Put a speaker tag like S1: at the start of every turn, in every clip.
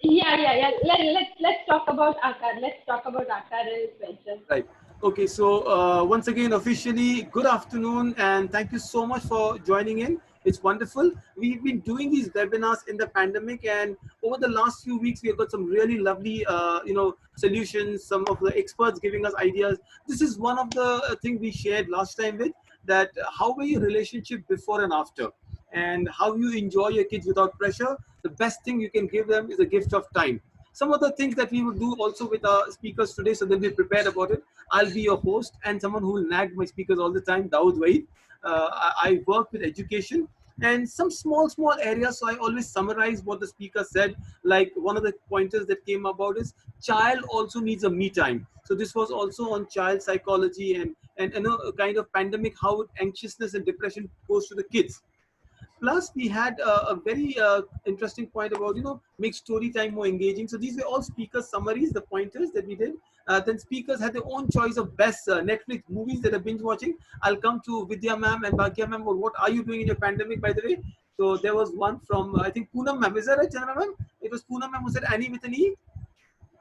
S1: Yeah. Let's talk about Aakaar. Let's talk about Aakaar and its venture.
S2: Right. Okay. So once again, officially, good afternoon, and thank you so much for joining in. It's wonderful. We've been doing these webinars in the pandemic, and over the last few weeks, we have got some really lovely, solutions. Some of the experts giving us ideas. This is one of the things we shared last time with that. How were your relationship before and after, and how you enjoy your kids without pressure? The best thing you can give them is a gift of time. Some of the things that we will do also with our speakers today, so they'll be prepared about it. I'll be your host and someone who will nag my speakers all the time, Dawood Waid. I work with education and some small areas, so I always summarize what the speaker said. Like one of the pointers that came about is child also needs a me time. So this was also on child psychology and a kind of pandemic, how anxiousness and depression goes to the kids. Plus, we had a very interesting point about make story time more engaging. So these were all speaker summaries, the pointers that we did. Then speakers had their own choice of best Netflix movies that I've binge watching. I'll come to Vidya ma'am and Bhagya ma'am. What are you doing in your pandemic, by the way? So there was one from I think Poonam ma'am. Is that right, Chandra ma'am? It was Poonam ma'am who said Annie with an E.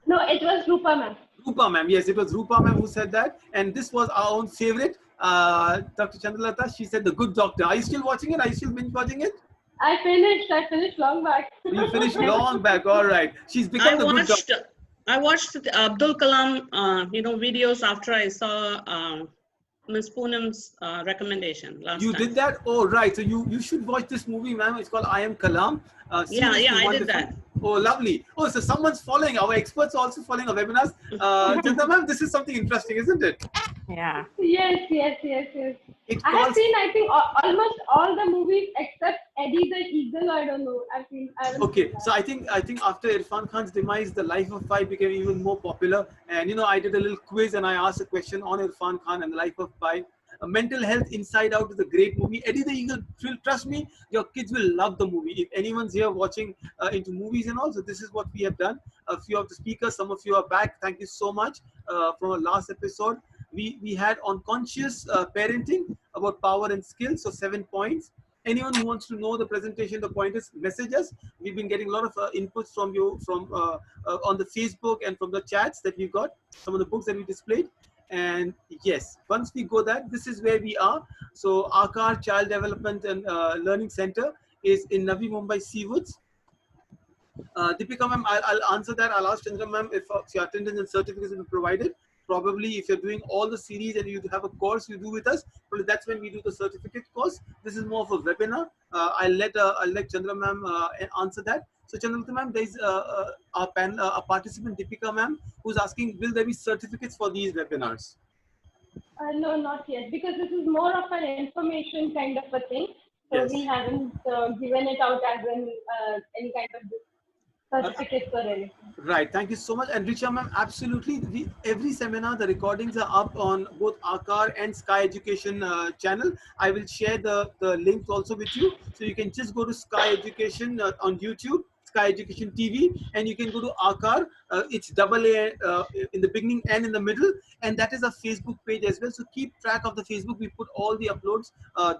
S1: No, it was Rupa ma'am.
S2: Rupa ma'am, yes, it was Rupa ma'am who said that, and this was our own favorite, Dr. Chandralata. She said The Good Doctor. Are you still watching it? Are you still binge watching it?
S1: I finished long back.
S2: You finished long back. All right. She's become the good doctor.
S3: I watched Abdul Kalam, videos after I saw Ms. Poonam's recommendation last time.
S2: You did that? Oh, right. So you should watch this movie, ma'am. It's called I Am Kalam.
S3: Yeah, I did that.
S2: Oh, lovely. Oh, so someone's following. Our experts are also following our webinars. Chandra ma'am, this is something interesting, isn't it?
S3: Yeah.
S1: Yes. I have seen, I think, almost all the movies except Eddie the Eagle. I don't know.
S2: Okay, so I think after Irfan Khan's demise, The Life of Pi became even more popular. And I did a little quiz and I asked a question on Irfan Khan and The Life of Pi. Mental Health Inside Out is a great movie. Eddie the Eagle, trust me, your kids will love the movie. If anyone's here watching into movies and all, so this is what we have done. A few of the speakers, some of you are back. Thank you so much from our last episode. We had on conscious parenting about power and skill, so 7 points. Anyone who wants to know the presentation, the pointers, message us. We've been getting a lot of inputs from you from on the Facebook and from the chats that we've got, some of the books that we displayed. And yes, once we go that, this is where we are. So Aakaar Child Development and Learning Center is in Navi Mumbai Seawoods. Deepika ma'am, I'll answer that. I'll ask Chandra ma'am if your attendance and certificates will be provided. Probably if you're doing all the series and you have a course you do with us, probably that's when we do the certificate course. This is more of a webinar. I'll let Chandra ma'am answer that. So Chandra ma'am, there's a participant, Deepika ma'am, who's asking, will there be certificates for these webinars?
S1: No, not yet, because this is more of an information kind of a thing. So yes, we haven't given it out as any kind of certificates or anything.
S2: Right. Thank you so much. And Richa ma'am, absolutely. Every seminar, the recordings are up on both Aakaar and Sky Education channel. I will share the links also with you. So you can just go to Sky Education on YouTube, Sky Education TV, and you can go to Aakaar. It's double A in the beginning and in the middle, and that is a Facebook page as well. So keep track of the Facebook. We put all the uploads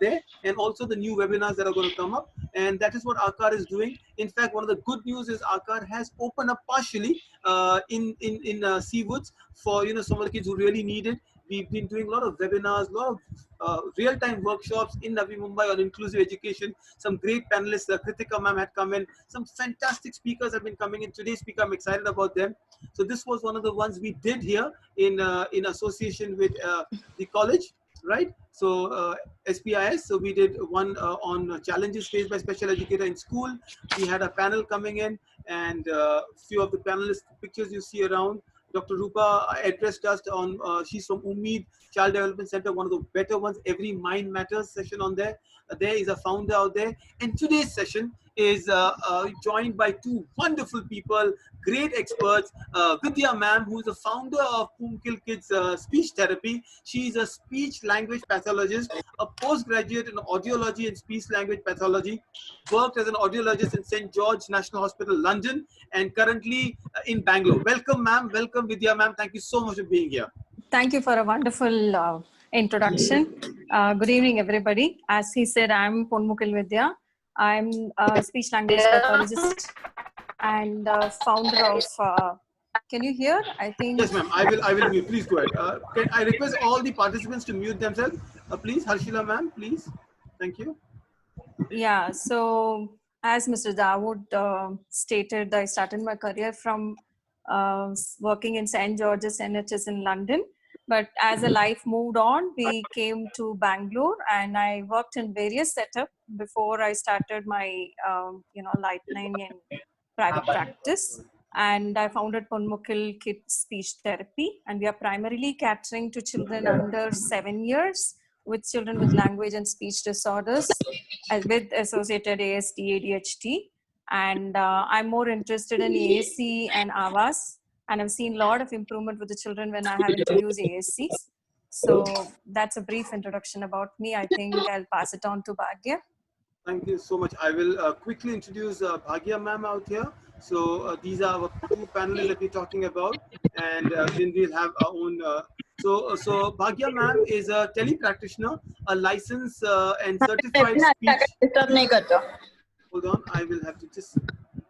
S2: there, and also the new webinars that are going to come up. And that is what Aakaar is doing. In fact, one of the good news is Aakaar has opened up partially in Seawoods for some of the kids who really need it. We've been doing a lot of webinars, a lot of real-time workshops in Navi Mumbai on inclusive education. Some great panelists, Kritika ma'am had come in. Some fantastic speakers have been coming in. Today's speaker, I'm excited about them. So this was one of the ones we did here in association with the college, right? So SPIS. So we did one on challenges faced by special educator in school. We had a panel coming in, and few of the panelists pictures you see around. Dr. Rupa addressed us on, she's from Umeed Child Development Center, one of the better ones, every Mind Matters session on there. There is a founder out there. And today's session is joined by two wonderful people, great experts. Vidya ma'am, who is the founder of Poomkill Kids Speech Therapy. She is a speech language pathologist, a postgraduate in audiology and speech language pathology, worked as an audiologist in St. George National Hospital, London, and currently in Bangalore. Welcome, ma'am. Welcome, Vidya ma'am. Thank you so much for being here.
S4: Thank you for a wonderful introduction. Good evening, everybody. As he said, I'm Ponmukil Vidya. I'm a speech language pathologist. and founder of, can you hear? I think.
S2: Yes, ma'am. I will mute. Please go ahead. Can I request all the participants to mute themselves? Please, Harshila ma'am, please. Thank you.
S4: Yeah, so as Mr. Dawood stated, I started my career from working in St. George's NHS in London. But as a life moved on, we came to Bangalore, and I worked in various setups before I started my, lightning in private practice. And I founded Ponmukil Kids Speech Therapy, and we are primarily catering to children under 7 years with children with language and speech disorders with associated ASD, ADHD. And I'm more interested in ASC and AVAS. And I've seen a lot of improvement with the children when I have introduced ASCs. So that's a brief introduction about me. I think I'll pass it on to Bhagya.
S2: Thank you so much. I will quickly introduce Bhagya ma'am out here. So these are our two panelists that we're talking about, and then we'll have our own. So Bhagya ma'am is a tele-practitioner, a licensed and certified speech. Hold on, I will have to just.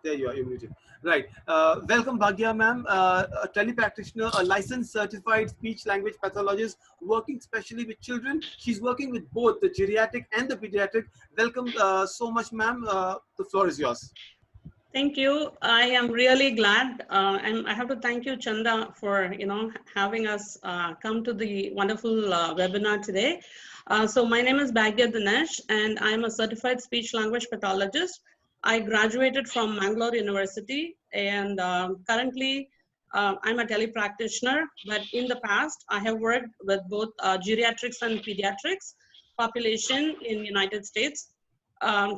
S2: There you are. You're muted. Right. Welcome, Bhagya ma'am, a tele-practitioner, a licensed certified speech language pathologist working specially with children. She's working with both the geriatric and the pediatric. Welcome so much, ma'am. The floor is yours.
S3: Thank you. I am really glad, and I have to thank you, Chanda, for having us come to the wonderful webinar today. So my name is Bhagya Dinesh, and I'm a certified speech language pathologist. I graduated from Mangalore University, and currently I'm a tele-practitioner, but in the past I have worked with both geriatrics and pediatrics population in United States.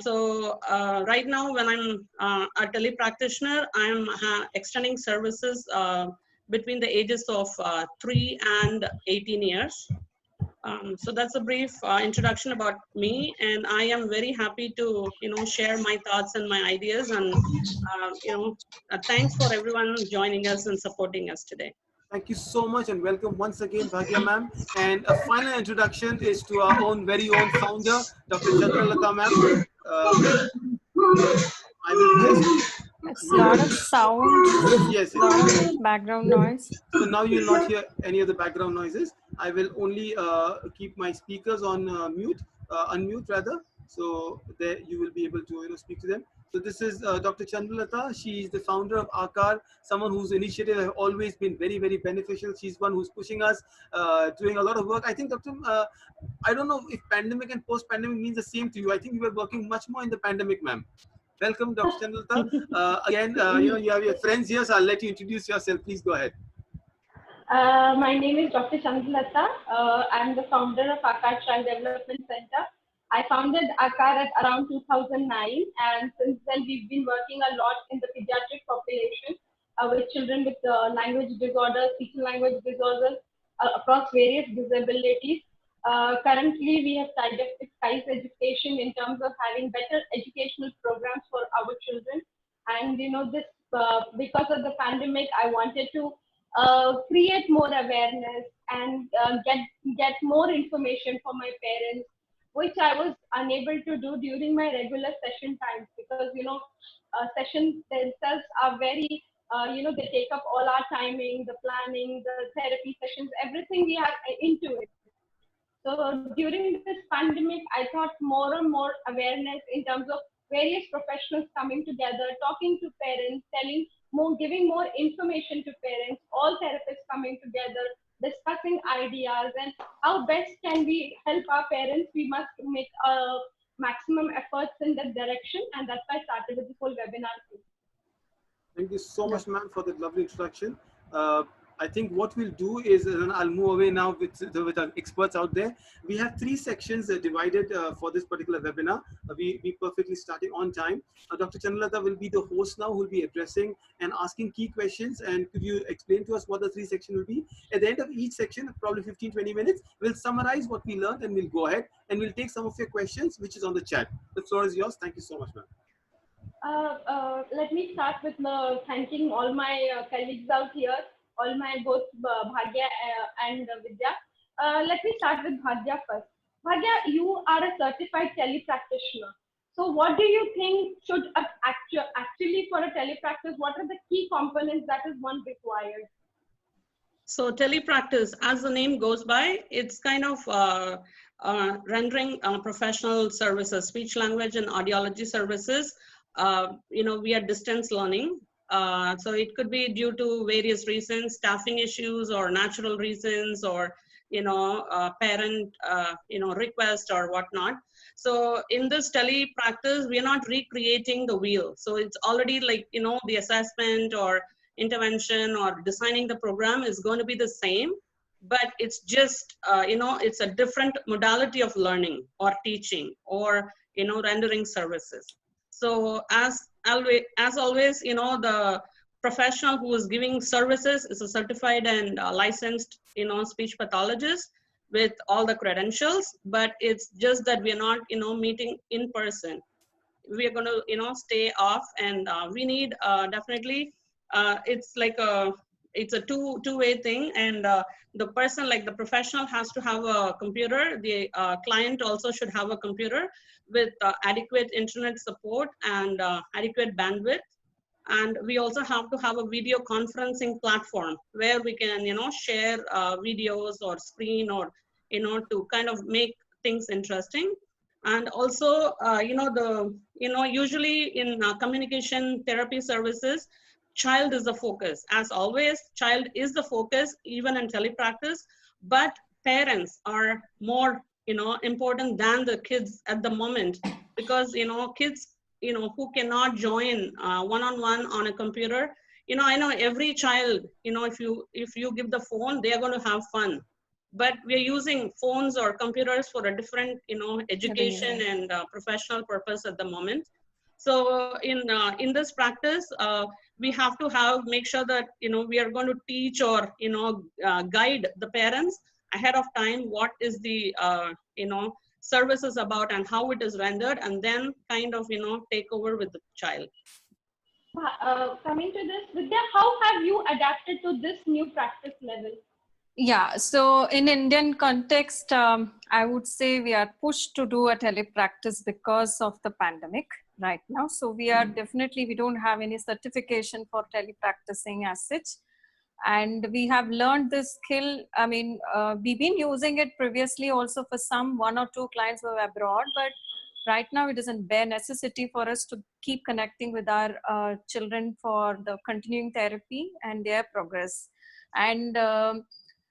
S3: So right now when I'm a tele-practitioner, I'm extending services between the ages of 3 and 18 years. So that's a brief introduction about me, and I am very happy to share my thoughts and my ideas, and thanks for everyone joining us and supporting us today.
S2: Thank you so much, and welcome once again, Bhagya ma'am. And a final introduction is to our own very own founder, Dr. Chandralata ma'am. I will just.
S4: It's a lot of sound.
S2: Yes.
S4: A lot of background noise.
S2: So now you'll not hear any of the background noises. I will only keep my speakers on unmute rather. So there you will be able to speak to them. So this is Dr. Chandralata. She is the founder of Aakar, someone whose initiative have always been very, very beneficial. She's one who's pushing us, doing a lot of work. I think, Dr. I don't know if pandemic and post-pandemic means the same to you. I think you were working much more in the pandemic, ma'am. Welcome, Dr. Chandralata. Again, you have your friends here, so I'll let you introduce yourself. Please go ahead.
S1: My name is Dr. Chandralata. I'm the founder of Aakar Child Development Center. I founded Aakar at around 2009, and since then we've been working a lot in the pediatric population with children with language disorders, speech and language disorders across various disabilities. Currently, we have tied up with SKIES Education in terms of having better educational programs for our children. And this because of the pandemic, I wanted to create more awareness and get more information for my parents, which I was unable to do during my regular session times, because sessions themselves are very they take up all our timing, the planning, the therapy sessions, everything we are into it. So during this pandemic, I thought more and more awareness in terms of various professionals coming together, talking to parents, giving more information to parents, all therapists coming together, discussing ideas and how best can we help our parents. We must make maximum efforts in that direction, and that's why I started with this whole webinar.
S2: Thank you so much, ma'am, for that lovely introduction. I think what we'll do is, I'll move away now with our experts out there. We have 3 sections divided for this particular webinar. We perfectly starting on time. Dr. Chandralata will be the host now, who will be addressing and asking key questions. And could you explain to us what the 3 sections will be? At the end of each section, probably 15-20 minutes, we'll summarize what we learned, and we'll go ahead and we'll take some of your questions, which is on the chat. The floor is yours. Thank you so much, ma'am.
S1: Let me start with thanking all my colleagues out here, all my both Bhagya and Vidya. Let me start with Bhagya first. Bhagya, you are a certified tele-practitioner. So what do you think should actually for a telepractice, what are the key components that is one required?
S3: So telepractice, as the name goes by, it's kind of rendering professional services, speech language and audiology services, via distance learning. So it could be due to various reasons, staffing issues or natural reasons, or parent request or whatnot. So in this telepractice, we are not recreating the wheel. So it's already like the assessment or intervention or designing the program is going to be the same, but it's just it's a different modality of learning or teaching or rendering services. So as always, the professional who is giving services is a certified and licensed speech pathologist with all the credentials, but it's just that we are not meeting in person. We are going to stay off, and we need definitely it's like it's a two-way thing, and the person, like the professional, has to have a computer. The client also should have a computer with adequate internet support and adequate bandwidth. And we also have to have a video conferencing platform where we can share videos or screen, or to kind of make things interesting. And also usually in communication therapy services, child is the focus. As always, child is the focus even in telepractice, but parents are more important than the kids at the moment, because kids who cannot join one-on-one on a computer. I know every child, if you give the phone, they are going to have fun, but we are using phones or computers for a different education and professional purpose at the moment. So in this practice, we have to make sure that we are going to teach or guide the parents ahead of time what is the service is about and how it is rendered, and then kind of take over with the child.
S1: Coming to this, Vidya, how have you adapted to this new practice level?
S4: Yeah, so in Indian context, I would say we are pushed to do a telepractice because of the pandemic right now. So we are definitely, we don't have any certification for telepracticing as such. And we have learned this skill. I mean, we've been using it previously also for some 1 or 2 clients who are abroad, but right now it is a bare necessity for us to keep connecting with our children for the continuing therapy and their progress. And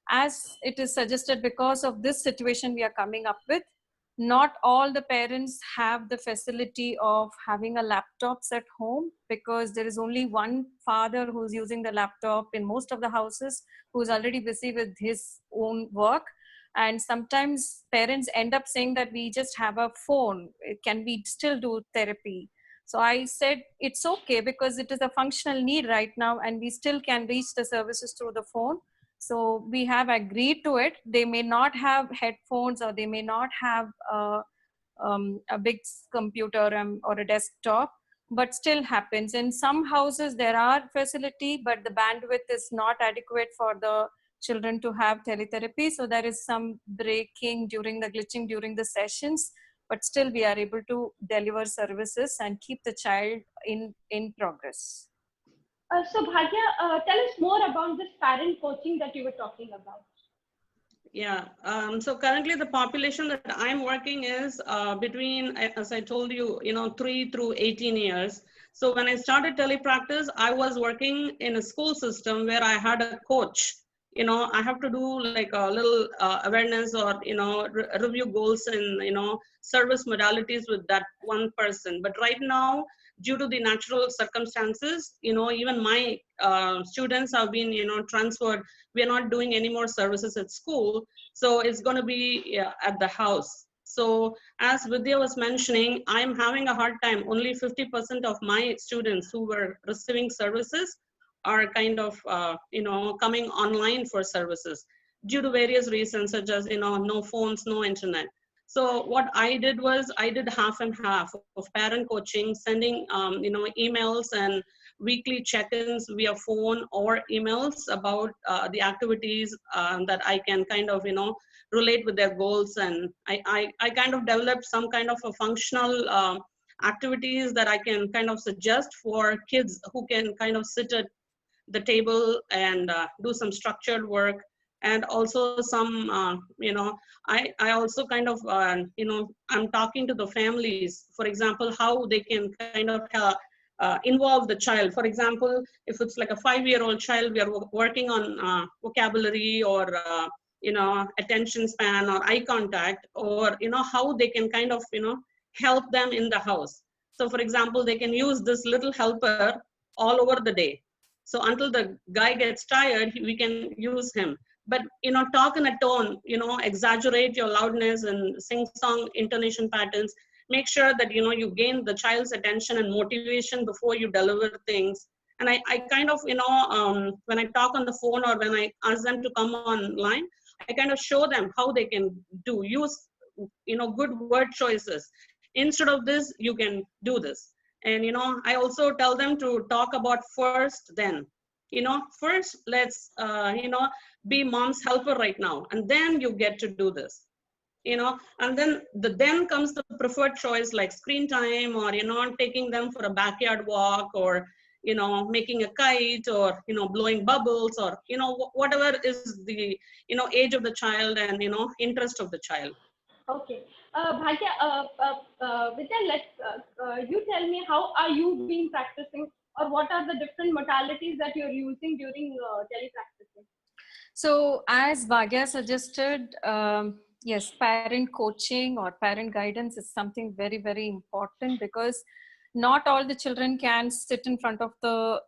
S4: as it is suggested, because of this situation we are coming up with, not all the parents have the facility of having a laptops at home, because there is only one father who's using the laptop in most of the houses, who's already busy with his own work. And sometimes parents end up saying that we just have a phone, can we still do therapy? So I said it's okay, because it is a functional need right now and we still can reach the services through the phone. So we have agreed to it. They may not have headphones, or they may not have a big computer or a desktop, but still happens. In some houses there are facility, but the bandwidth is not adequate for the children to have teletherapy. So there is some glitching during the sessions, but still we are able to deliver services and keep the child in progress.
S1: So Bhagya, tell us more about this parent coaching that you were talking about.
S3: Yeah, so currently the population that I'm working is between, as I told you, 3 through 18 years. So when I started telepractice, I was working in a school system where I had a coach. I have to do like a little awareness or, review goals and, service modalities with that one person. But right now, due to the natural circumstances, even my students have been, transferred. We are not doing any more services at school. So it's going to be at the house. So as Vidya was mentioning, I'm having a hard time. Only 50% of my students who were receiving services are kind of, coming online for services due to various reasons, such as, no phones, no internet. So what I did was I did half and half of parent coaching, sending, emails and weekly check-ins via phone or emails about the activities that I can kind of, relate with their goals. And I kind of developed some kind of a functional activities that I can kind of suggest for kids who can kind of sit at the table and do some structured work. And also some, I also kind of, I'm talking to the families, for example, how they can kind of involve the child. For example, if it's like a 5-year-old child, we are working on vocabulary or, attention span or eye contact, or, how they can kind of, help them in the house. So for example, they can use this little helper all over the day. So until the guy gets tired, we can use him. But, talk in a tone, exaggerate your loudness and sing-song intonation patterns. Make sure that, you gain the child's attention and motivation before you deliver things. And I kind of, when I talk on the phone or when I ask them to come online, I kind of show them how they can use, good word choices. Instead of this, you can do this. And, I also tell them to talk about first, then. First, let's, be mom's helper right now. And then you get to do this. And then comes the preferred choice, like screen time, or, taking them for a backyard walk, or, making a kite, or, blowing bubbles, or, whatever is the, age of the child and, interest of the child.
S1: Okay. Bhagya, Vidya, you tell me, how are you been practicing, or what are the different modalities that you're using during telepracticing?
S4: So as Bhagya suggested, yes, parent coaching or parent guidance is something very, very important, because not all the children can sit in front of the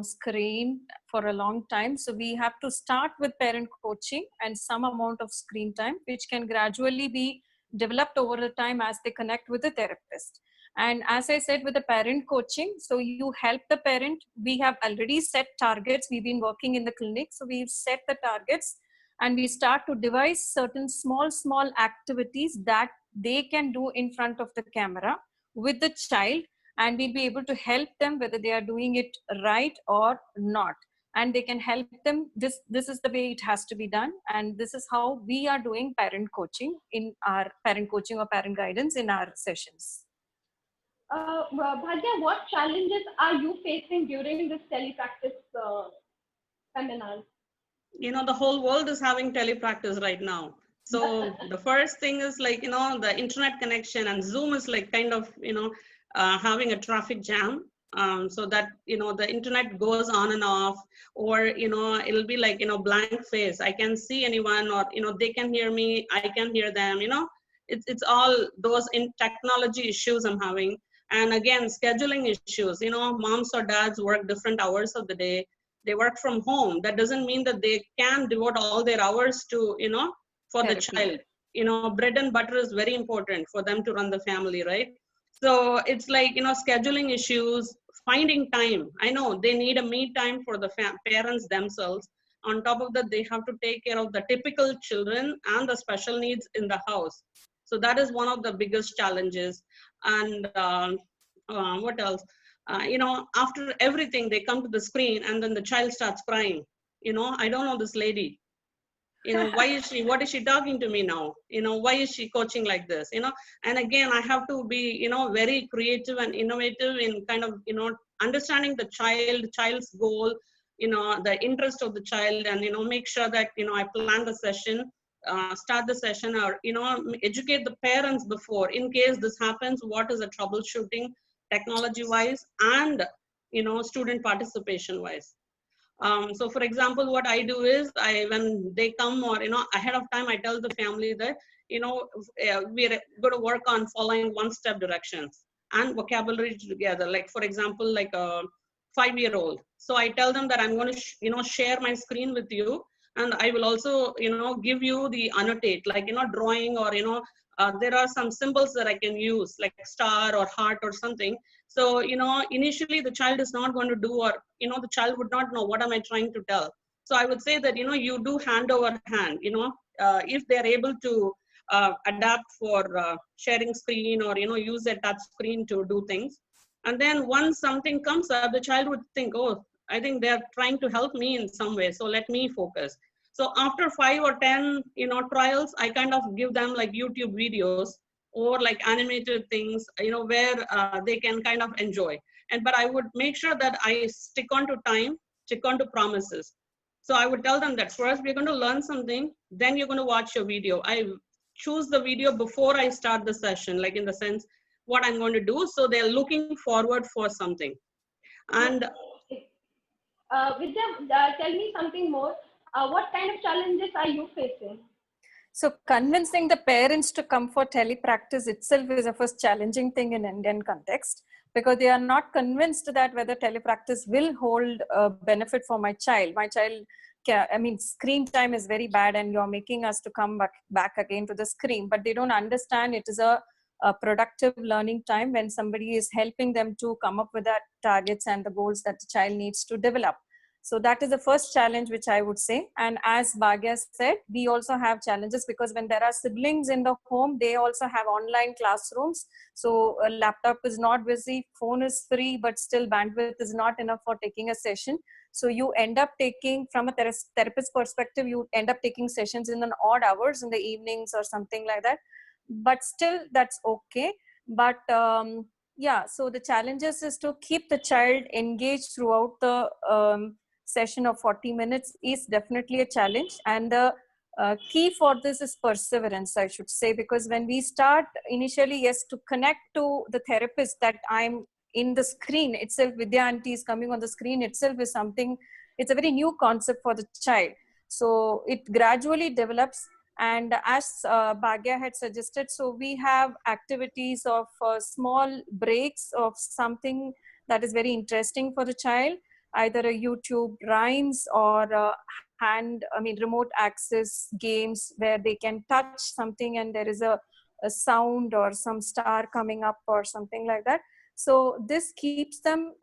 S4: screen for a long time. So we have to start with parent coaching and some amount of screen time, which can gradually be developed over the time as they connect with the therapist. And as I said, with the parent coaching, so you help the parent. We have already set targets. We've been working in the clinic, so we've set the targets, and we start to devise certain small activities that they can do in front of the camera with the child, and we'll be able to help them whether they are doing it right or not. And they can help them, this is the way it has to be done, and this is how we are doing parent coaching in our parent coaching or parent guidance in our sessions.
S1: Bhagya, what challenges are you facing during this telepractice seminar?
S3: The whole world is having telepractice right now. So the first thing is like, the internet connection, and Zoom is like kind of, having a traffic jam. So that, the internet goes on and off, or, it'll be like, blank face. I can see anyone, or, they can hear me, I can hear them, it's all those in technology issues I'm having. And again, scheduling issues, moms or dads work different hours of the day. They work from home. That doesn't mean that they can devote all their hours to, for
S4: Therapy.
S3: The child. Bread and butter is very important for them to run the family, right? So it's like, scheduling issues, finding time. I know they need a me time for the parents themselves. On top of that, they have to take care of the typical children and the special needs in the house. So that is one of the biggest challenges. And what else? After everything, they come to the screen, and then the child starts crying. I don't know this lady. Why is she, what is she talking to me now? Why is she coaching like this? And again, I have to be, very creative and innovative in kind of, understanding the child's goal, the interest of the child, and, make sure that, I plan the session, start the session, or, educate the parents before, in case this happens, what is the troubleshooting technology wise, and, student participation wise. So for example, what I do is, when they come, or, ahead of time, I tell the family that, we're going to work on following one-step directions and vocabulary together. Like, for example, like a 5-year-old. So I tell them that I'm going to, share my screen with you. And I will also, give you the annotate, like, drawing, or, there are some symbols that I can use, like star or heart or something. So, initially the child is not going to do, or, the child would not know what am I trying to tell. So I would say that, you do hand over hand, if they're able to adapt for sharing screen, or, use a touch screen to do things. And then once something comes up, the child would think, oh, I think they're trying to help me in some way, so let me focus. So after 5 or 10, trials, I kind of give them like YouTube videos, or like animated things, where they can kind of enjoy. But I would make sure that I stick on to time, stick on to promises. So I would tell them that first we're going to learn something, then you're going to watch your video. I choose the video before I start the session, like in the sense what I'm going to do. So they're looking forward for something. And
S1: Vidya, tell me something more. What kind of challenges are you facing?
S4: So convincing the parents to come for telepractice itself is a first challenging thing in Indian context, because they are not convinced that whether telepractice will hold a benefit for my child. My child, I mean, screen time is very bad and you're making us to come back again to the screen, but they don't understand it is a productive learning time when somebody is helping them to come up with the targets and the goals that the child needs to develop. So that is the first challenge which I would say. And as Bhagya said, we also have challenges because when there are siblings in the home, they also have online classrooms. So a laptop is not busy, phone is free, but still bandwidth is not enough for taking a session. So you end up taking, from a therapist perspective, you end up taking sessions in an odd hours in the evenings or something like that. But still that's okay. But yeah, so the challenges is to keep the child engaged throughout the session of 40 minutes is definitely a challenge. And the key for this is perseverance, I should say, because when we start initially, yes, to connect to the therapist that I'm in the screen itself, Vidya auntie is coming on the screen itself is something, it's a very new concept for the child. So it gradually develops. And as Bhagya had suggested, so we have activities of small breaks of something that is very interesting for the child, either a YouTube rhymes or remote access games where they can touch something and there is a sound or some star coming up or something like that. So this keeps them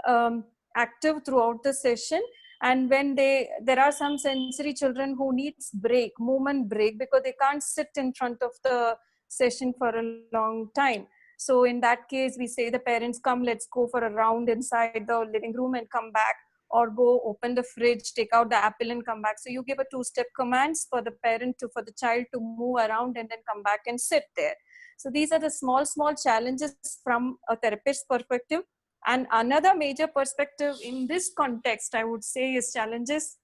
S4: active throughout the session. And when there are some sensory children who needs movement break, because they can't sit in front of the session for a long time. So in that case, we say the parents, come, let's go for a round inside the living room and come back, or go open the fridge, take out the apple and come back. So you give a 2-step commands for the for the child to move around and then come back and sit there. So these are the small challenges from a therapist's perspective. And another major perspective in this context, I would say, is challenges.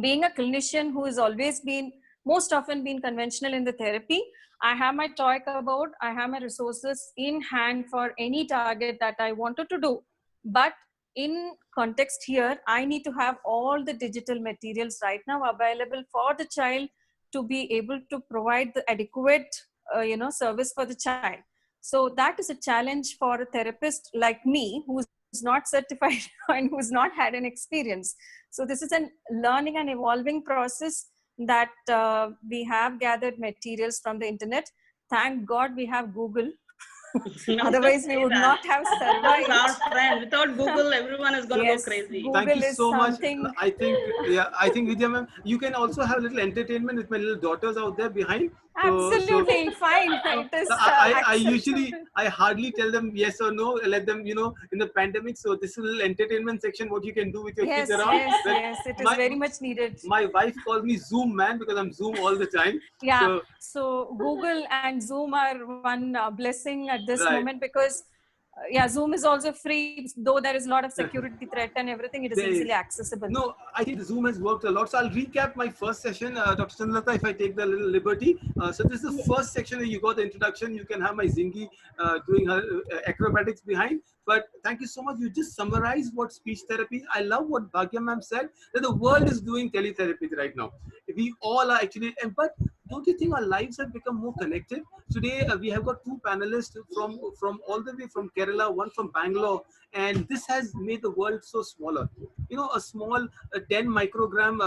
S4: Being a clinician who has always been, most often been conventional in the therapy, I have my toy cupboard, I have my resources in hand for any target that I wanted to do. But in context here, I need to have all the digital materials right now available for the child to be able to provide the adequate service for the child. So that is a challenge for a therapist like me, who's not certified and who's not had an experience. So this is a learning and evolving process that we have gathered materials from the internet. Thank God we have Google. Otherwise, we would not have survived.
S3: Our friend. Without Google, everyone is going to go crazy.
S4: Google
S2: Thank you so much.
S4: something...
S2: I think Vidya ma'am, you can also have a little entertainment with my little daughters out there behind.
S4: Absolutely fine. It is,
S2: I hardly tell them yes or no. Let them, in the pandemic. So this is a little entertainment section. What you can do with your kids around.
S4: Yes, it is very much needed.
S2: My wife calls me Zoom man because I'm Zoom all the time.
S4: Yeah. So Google and Zoom are one blessing at this moment, because Zoom is also free, though there is a lot of security threat and everything. It is easily accessible.
S2: No, I think Zoom has worked a lot. So I'll recap my first session, Dr. Chandalata, if I take the little liberty. So this is the first section where you got the introduction. You can have my Zingy doing her acrobatics behind. But thank you so much. You just summarized what speech therapy. I love what Bhagya ma'am said, that the world is doing teletherapy right now. We all are actually, but don't you think our lives have become more connected? Today, we have got 2 panelists from all the way from Kerala, one from Bangalore, and this has made the world so smaller. A small 10 microgram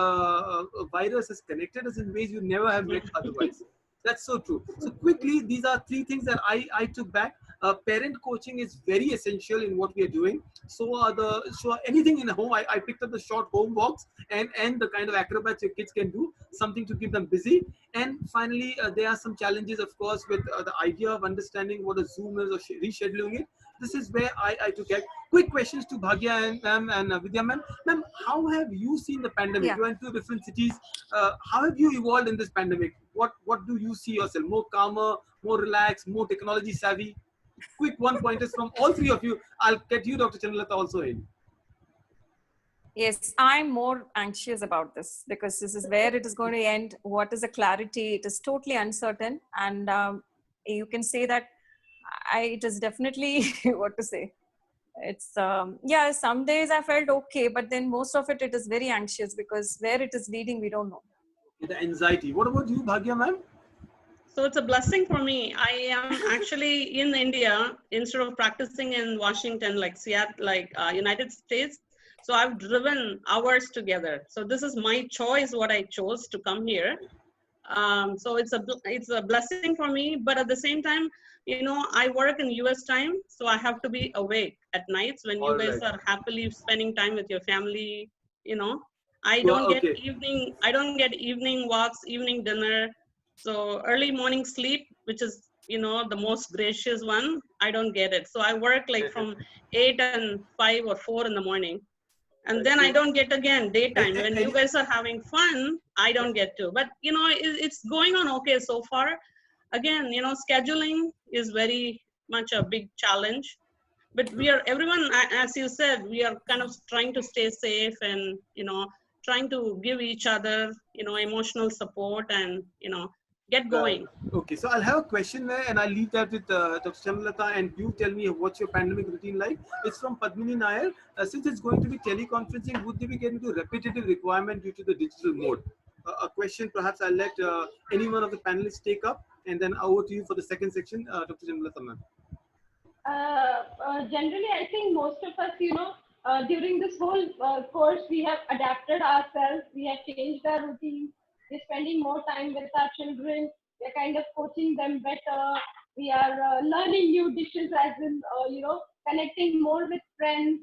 S2: virus has connected us in ways you never have met otherwise. That's so true. So quickly, these are 3 things that I took back. Parent coaching is very essential in what we are doing. So anything in the home, I picked up the short home walks and the kind of acrobats your kids can do, something to keep them busy. And finally, there are some challenges, of course, with the idea of understanding what a Zoom is or rescheduling it. This is where I took it. Quick questions to Bhagya and Vidya ma'am. Ma'am, how have you seen the pandemic?
S4: Yeah.
S2: You went to different cities. How have you evolved in this pandemic? What do you see yourself? More calmer, more relaxed, more technology savvy? Quick one pointers from all three of you. I'll get you, Dr. Chandalata, also in.
S4: Yes, I'm more anxious about this because this is where it is going to end. What is the clarity? It is totally uncertain. And you can say that it is definitely, what to say? It's, yeah, some days I felt okay, but then most of it is very anxious because where it is leading, we don't know.
S2: The anxiety. What about you, Bhagya ma'am?
S3: So it's a blessing for me. I am actually in India instead of practicing in Washington, like Seattle, like United States. So I've driven hours together. So this is my choice, what I chose to come here. So it's a blessing for me. But at the same time, you know, I work in US time, so I have to be awake at nights when you guys are happily spending time with your family. You know, I don't get evening walks, evening dinner. So early morning sleep, which is, you know, the most gracious one, I don't get it. So I work like from 8 and 5 or 4 in the morning. And then I don't get again daytime. When you guys are having fun, I don't get to. But, you know, it's going on okay so far. Again, you know, scheduling is very much a big challenge. But everyone, as you said, we are kind of trying to stay safe and, you know, trying to give each other, you know, emotional support and, you know, get going.
S2: Okay, so I'll have a question there and I'll leave that with Dr. Chandalata, and you tell me what's your pandemic routine like. It's from Padmini Nair. Since it's going to be teleconferencing, would they be getting to repetitive requirement due to the digital mode? A question perhaps I'll let any one of the panelists take up, and then over to you for the second section, Dr. Chandalata ma'am.
S1: Generally, I think most of us, you know, during this whole course, we have adapted ourselves. We have changed our routines. We're spending more time with our children. We're kind of coaching them better. We are learning new dishes, as in, you know, connecting more with friends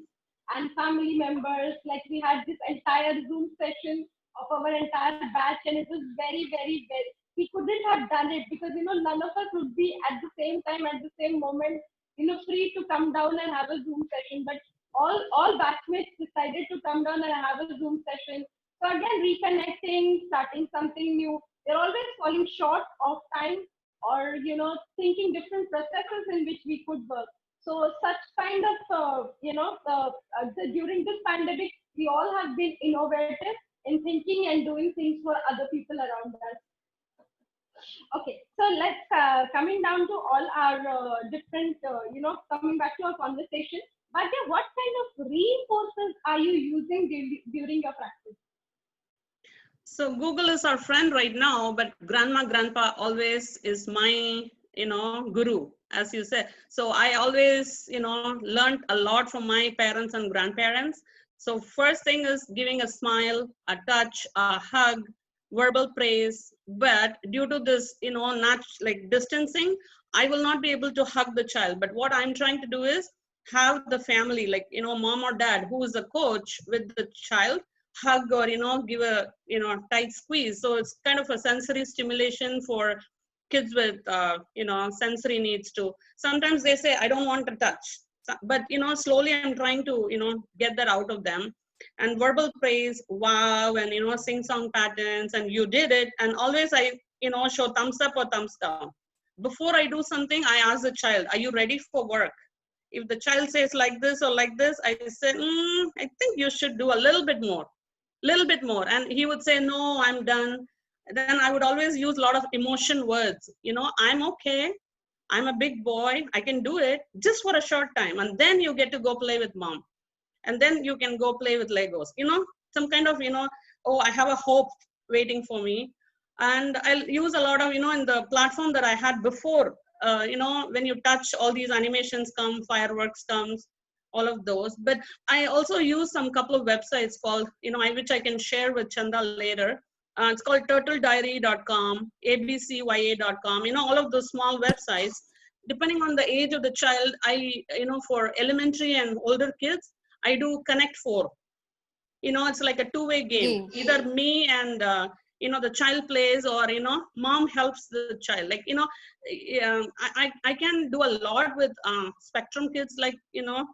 S1: and family members. Like we had this entire Zoom session of our entire batch, and it was very, very, very. We couldn't have done it because, you know, none of us would be at the same time, at the same moment, you know, free to come down and have a Zoom session. But all batchmates decided to come down and have a Zoom session. So again, reconnecting, starting something new. They're always falling short of time, or, you know, thinking different processes in which we could work. So such kind of, you know, during this pandemic, we all have been innovative in thinking and doing things for other people around us. Okay, so let's coming down to all our different, you know, coming back to our conversation. Bhagya, what kind of reinforcements are you using during your practice?
S3: So Google is our friend right now, but grandma, grandpa always is my, you know, guru, as you said. So I always, you know, learned a lot from my parents and grandparents. So first thing is giving a smile, a touch, a hug, verbal praise. But due to this, you know, not like distancing, I will not be able to hug the child. But what I'm trying to do is have the family, like, you know, mom or dad, who is a coach with the child, hug or, you know, give a, you know, tight squeeze. So it's kind of a sensory stimulation for kids with, you know, sensory needs too. Sometimes they say, I don't want to touch. But, you know, slowly I'm trying to, you know, get that out of them. And verbal praise, wow, and, you know, sing song patterns, and you did it. And always I, you know, show thumbs up or thumbs down. Before I do something, I ask the child, are you ready for work? If the child says like this or like this, I say, I think you should do a little bit more. And he would say, no, I'm done. Then I would always use a lot of emotion words. You know, I'm okay. I'm a big boy. I can do it just for a short time. And then you get to go play with mom. And then you can go play with Legos. You know, some kind of, you know, oh, I have a hope waiting for me. And I'll use a lot of, you know, in the platform that I had before, you know, when you touch, all these animations come, fireworks comes, all of those. But I also use some couple of websites called, you know, which I can share with Chanda later. It's called turtlediary.com, abcya.com, you know, all of those small websites. Depending on the age of the child, I, you know, for elementary and older kids, I do Connect 4. You know, it's like a two-way game. Either me and, you know, the child plays, or, you know, mom helps the child. Like, you know, I can do a lot with Spectrum kids, like, you know,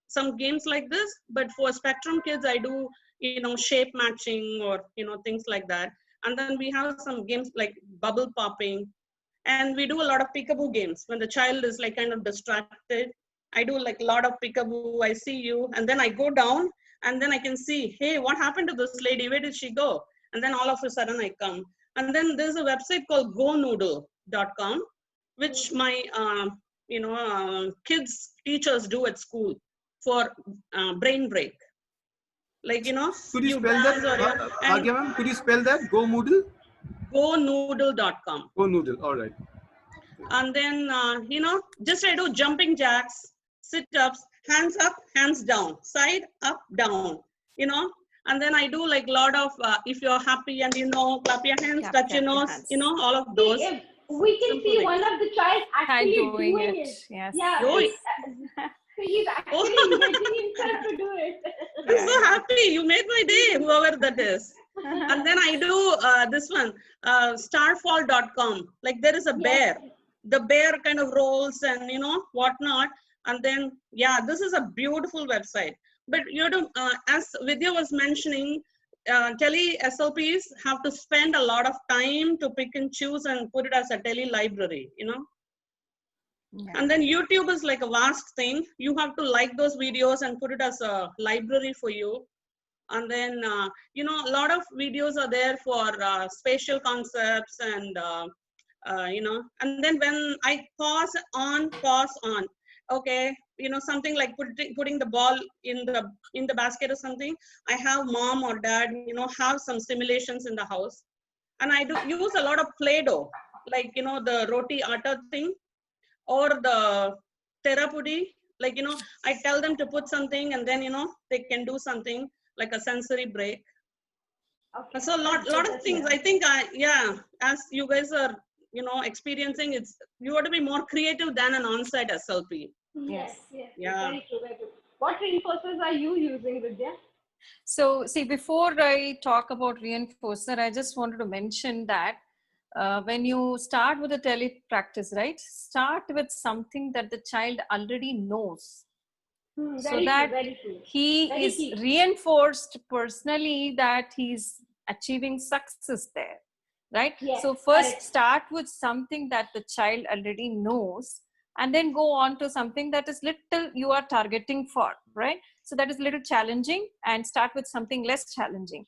S3: some games like this. But for Spectrum kids, I do, you know, shape matching or, you know, things like that. And then we have some games like bubble popping. And we do a lot of peekaboo games when the child is like kind of distracted. I do like a lot of peekaboo, I see you, and then I go down and then I can see, hey, what happened to this lady? Where did she go? And then all of a sudden I come. And then there's a website called gonoodle.com, which my kids teachers do at school for brain break. Like,
S2: Could you spell that? Bhagya ma'am, could you spell that? Go Moodle?
S3: Gonoodle.com.
S2: Go Noodle, all right.
S3: And then, just I do jumping jacks, sit-ups, hands up, hands down, side, up, down, and then I do like a lot of, if you're happy and clap your hands, touch your nose, all of those.
S1: See, we can see one of the child actually doing it.
S4: Yes.
S1: Yeah. He's actually inviting himself to do it.
S3: I'm so happy. You made my day, whoever that is. And then I do this one, starfall.com. Like there is a bear. The bear kind of rolls and, whatnot. And then, this is a beautiful website. But, as Vidya was mentioning, tele SLPs have to spend a lot of time to pick and choose and put it as a tele library,
S4: Yeah.
S3: And then YouTube is like a vast thing. You have to like those videos and put it as a library for you. And then, a lot of videos are there for spatial concepts and, and then when I pause on, okay, something like putting the ball in the basket or something, I have mom or dad, have some simulations in the house. And I do use a lot of Play-Doh, like, the roti atta thing, or the terapudi, like, I tell them to put something and then, they can do something like a sensory break. Okay. So a lot of things, I think, as you guys are, experiencing, you ought to be more creative than an on-site SLP.
S1: Yes.
S3: Yeah.
S1: Very true, very true. What reinforcers are you using, Vidya?
S4: So see, before I talk about reinforcer, I just wanted to mention that when you start with a tele practice, right, start with something that the child already knows. So that he is reinforced personally that he's achieving success there, right?
S1: Yes,
S4: so first start with something that the child already knows, and then go on to something that is little you are targeting for, right? So that is little challenging, and start with something less challenging.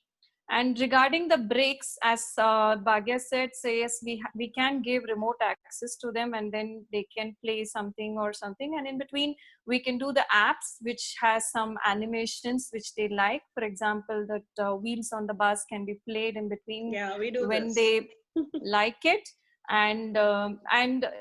S4: And regarding the breaks, as Bhagya said, yes, we can give remote access to them, and then they can play something or something. And in between, we can do the apps, which has some animations which they like. For example, that wheels on the bus can be played in between.
S3: Yeah, we do
S4: when
S3: this.
S4: They like it. And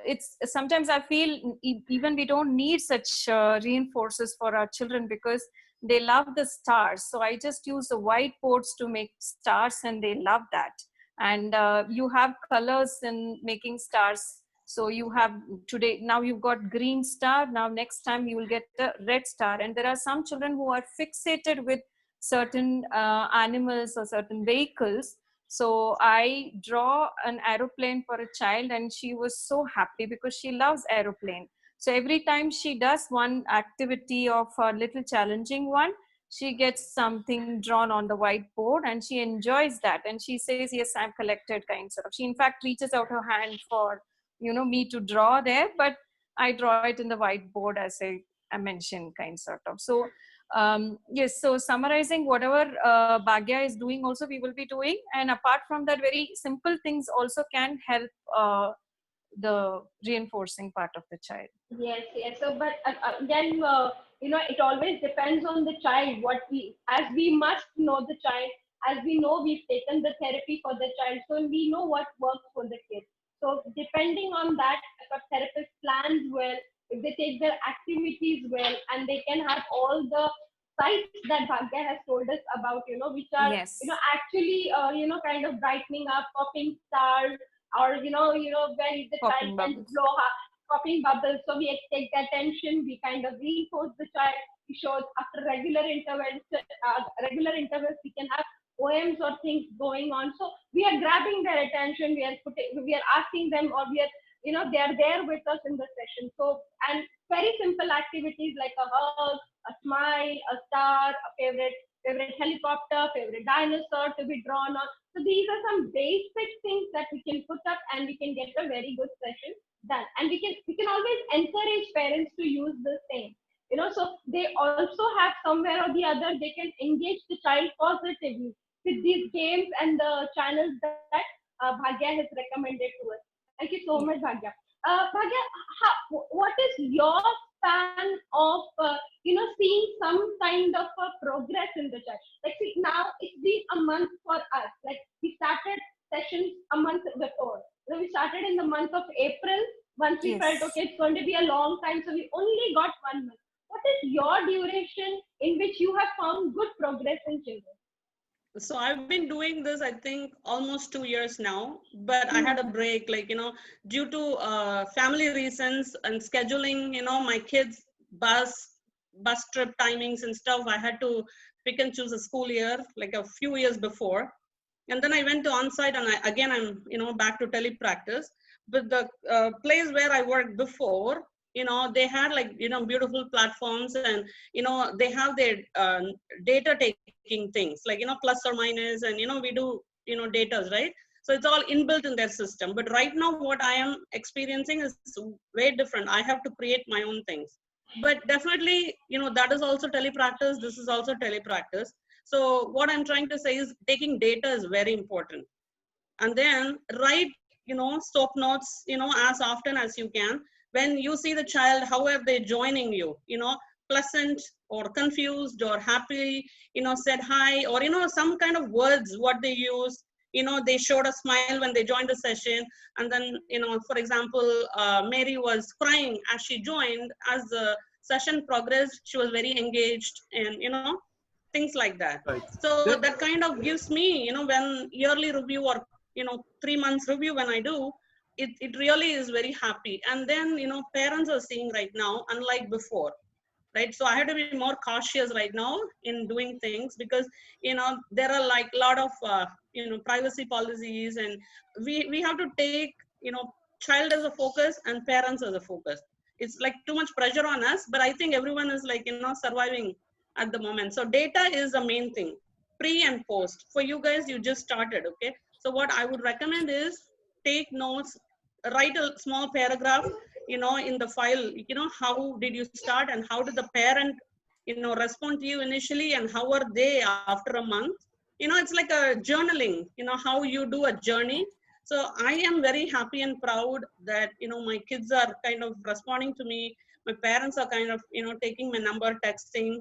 S4: it's sometimes I feel even we don't need such reinforcers for our children, because they love the stars. So I just use the whiteboards to make stars, and they love that. And you have colors in making stars. So you have today, now you've got green star. Now next time you will get a red star. And there are some children who are fixated with certain animals or certain vehicles. So I draw an aeroplane for a child, and she was so happy because she loves aeroplane. So every time she does one activity of a little challenging one, she gets something drawn on the whiteboard, and she enjoys that. And she says, yes, I've collected kinds of. She in fact reaches out her hand for, me to draw there, but I draw it in the whiteboard as I mentioned, kind sort of. So yes, so summarizing whatever Bhagya is doing also we will be doing. And apart from that, very simple things also can help the reinforcing part of the child.
S1: Yes. So, but again, it always depends on the child. As we must know the child, as we know we've taken the therapy for the child, so we know what works for the kid. So depending on that, if a therapist plans well, if they take their activities well, and they can have all the sites that Bhagya has told us about, which are, actually, kind of brightening up, popping stars, or, where the child can blow up, popping bubbles. So we take the attention, we kind of reinforce the child. We show after regular intervals, we can have poems or things going on. So we are grabbing their attention, we are asking them, or we are, they are there with us in the session. So, and very simple activities like a hug, a smile, a star, a favorite favorite helicopter, favorite dinosaur to be drawn on. So these are some basic things that we can put up and we can get a very good session done. And we can always encourage parents to use the same. So they also have somewhere or the other, they can engage the child positively with these games and the channels that Bhagya has recommended to us. Thank you so much, Bhagya. Bhagya, what is your span of seeing some kind of a progress in the child? Like, see, now it's been a month for us. Like, we started sessions a month before. So we started in the month of April. Once we felt, okay, it's going to be a long time, so we only got 1 month. What is your duration in which you have found good progress in children?
S3: So I've been doing this, I think, almost 2 years now, but I had a break, due to family reasons and scheduling, my kids' bus trip timings and stuff. I had to pick and choose a school year, like a few years before. And then I went to on-site, and I'm, back to telepractice. But the place where I worked before, they had beautiful platforms, and, they have their data taking things like, plus or minus, and, we do, datas, right? So it's all inbuilt in their system. But right now, what I am experiencing is way different. I have to create my own things. But definitely, that is also telepractice. This is also telepractice. So what I'm trying to say is taking data is very important. And then write, stop notes, as often as you can. When you see the child, how are they joining you, pleasant or confused or happy, said hi, or, some kind of words, what they use, they showed a smile when they joined the session. And then, for example, Mary was crying as she joined. As the session progressed, she was very engaged, and, things like that.
S2: Right.
S3: So that kind of gives me, when yearly review or, 3 months review, when I do, it really is very happy. And then, parents are seeing right now, unlike before, right? So I have to be more cautious right now in doing things, because, there are like a lot of, privacy policies, and we have to take, child as a focus and parents as a focus. It's like too much pressure on us, but I think everyone is like, surviving at the moment. So data is the main thing, pre and post. For you guys, you just started, okay? So what I would recommend is take notes, write a small paragraph, in the file, how did you start, and how did the parent, respond to you initially, and how are they after a month. It's like a journaling, how you do a journey. So I am very happy and proud that, my kids are kind of responding to me. My parents are kind of, taking my number, texting,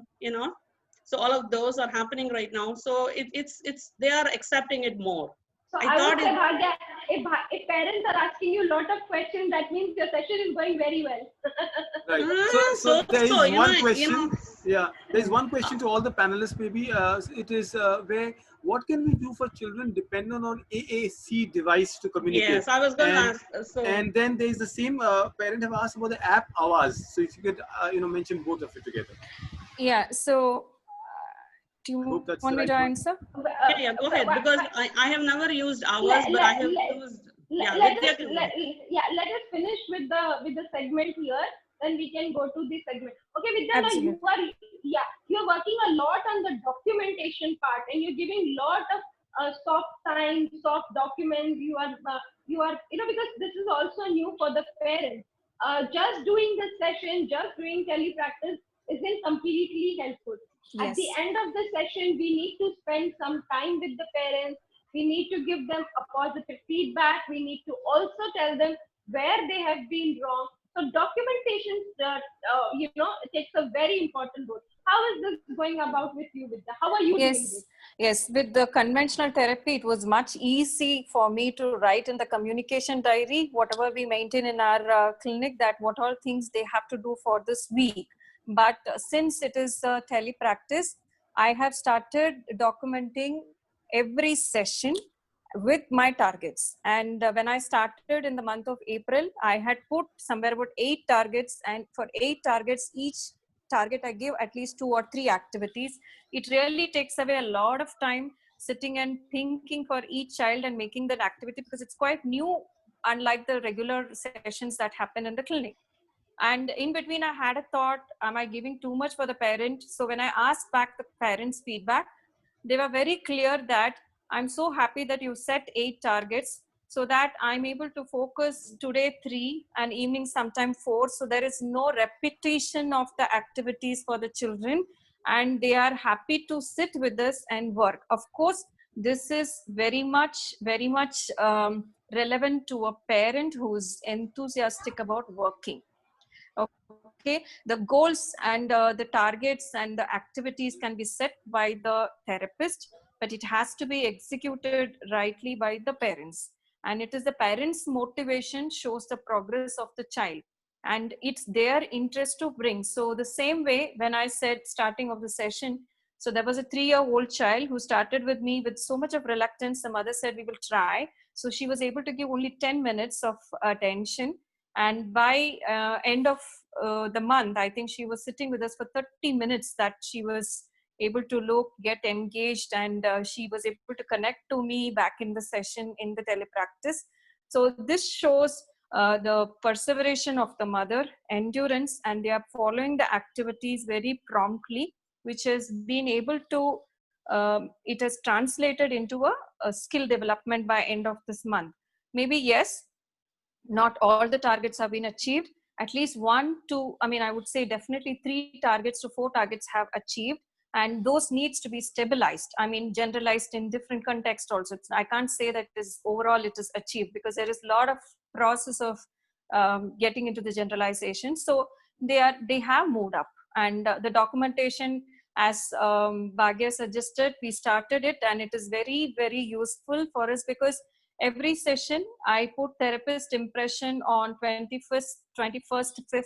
S3: so all of those are happening right now. So it's they are accepting it more.
S1: So I would say, Bhagya, if parents are asking you a lot of questions, that means your session is going very well.
S2: Right. So there is one question. Yeah, there is one question to all the panelists. Maybe it is what can we do for children dependent on AAC device to communicate?
S3: Yes, I was going to ask. So,
S2: and then there is the same parent have asked about the app Awaz. So if you could mention both of it together.
S4: Yeah. So. Do you want me to answer?
S3: Yeah, go ahead, because I have never used Awaz, but I have used.
S1: Let us finish with the segment here, then we can go to the segment. Okay, Vidya, you're working a lot on the documentation part, and you're giving lot of soft signs, soft documents. You are because this is also new for the parents. Just doing the session, just doing telepractice isn't completely helpful. Yes. At the end of the session, we need to spend some time with the parents. We need to give them a positive feedback. We need to also tell them where they have been wrong. So documentation, takes a very important role. How is this going about with you, Vidya? How are you doing this?
S4: Yes, with the conventional therapy, it was much easy for me to write in the communication diary, whatever we maintain in our clinic, that what all things they have to do for this week. But since it is telepractice, I have started documenting every session with my targets. And when I started in the month of April, I had put somewhere about 8 targets. And for 8 targets, each target I give at least 2 or 3 activities. It really takes away a lot of time sitting and thinking for each child and making that activity, because it's quite new, unlike the regular sessions that happen in the clinic. And in between, I had a thought, am I giving too much for the parent? So when I asked back the parents' feedback, they were very clear that I'm so happy that you set 8 targets so that I'm able to focus today 3 and evening sometime 4. So there is no repetition of the activities for the children, and they are happy to sit with us and work. Of course, this is very much relevant to a parent who's enthusiastic about working. Okay, the goals and the targets and the activities can be set by the therapist, but it has to be executed rightly by the parents. And it is the parents' motivation shows the progress of the child, and it's their interest to bring. So the same way when I said starting of the session, so there was a 3-year-old child who started with me with so much of reluctance. The mother said we will try. So she was able to give only 10 minutes of attention, and by end of the month, I think she was sitting with us for 30 minutes, that she was able to look, get engaged, and she was able to connect to me back in the session in the telepractice. So this shows the perseveration of the mother, endurance, and they are following the activities very promptly, which has been able to, it has translated into a skill development by end of this month. Maybe yes, not all the targets have been achieved. At least 1, 2, I mean, I would say definitely 3 targets to 4 targets have achieved, and those needs to be stabilized. I mean, generalized in different contexts also. I can't say that is overall it is achieved, because there is a lot of process of getting into the generalization. So they have moved up, and the documentation, as Bhagya suggested, we started it, and it is very, very useful for us, because every session I put therapist impression on 21st 5th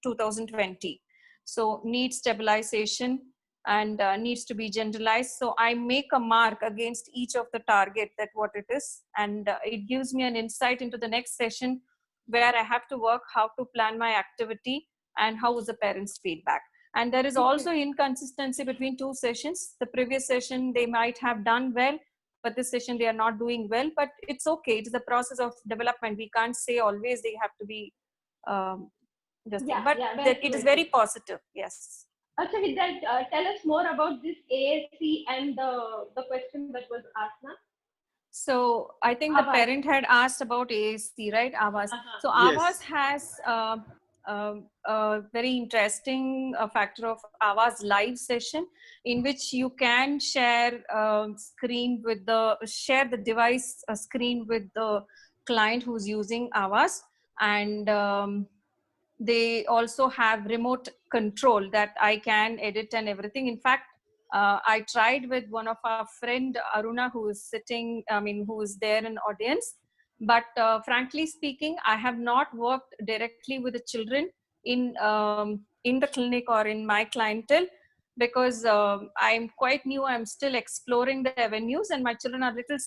S4: 2020. So need stabilization and needs to be generalized. So I make a mark against each of the target, that what it is, and it gives me an insight into the next session where I have to work, how to plan my activity, and how was the parents' feedback. And there is also inconsistency between 2 sessions. The previous session they might have done well, but this session they are not doing well, but it's okay. It's the process of development. We can't say always they have to be just
S1: Yeah,
S4: but
S1: yeah,
S4: it is very positive. Yes.
S1: Also, with that, tell us more about this ASC and the question that was asked now.
S4: So I think the parent had asked about ASC, right? Aavas. So Aavas has a very interesting factor of Aavas live session, in which you can share screen with share the device screen with the client who's using Aavas, and they also have remote control that I can edit and everything. In fact, I tried with one of our friend Aruna, who is sitting, I mean, who is there in audience. But frankly speaking, I have not worked directly with the children in the clinic or in my clientele, because I'm quite new. I'm still exploring the avenues, and my children are little.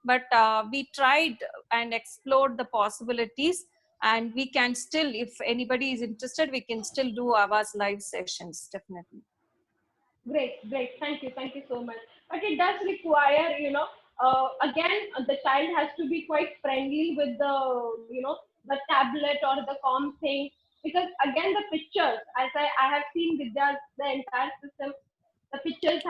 S4: But we tried and explored the possibilities, and we can still, if anybody is interested, we can still do Aavas live sessions, definitely.
S1: Great. Thank you so much. But it does require, again, the child has to be quite friendly with the tablet or the com thing, because again, the pictures, as I have seen with the entire system, the pictures,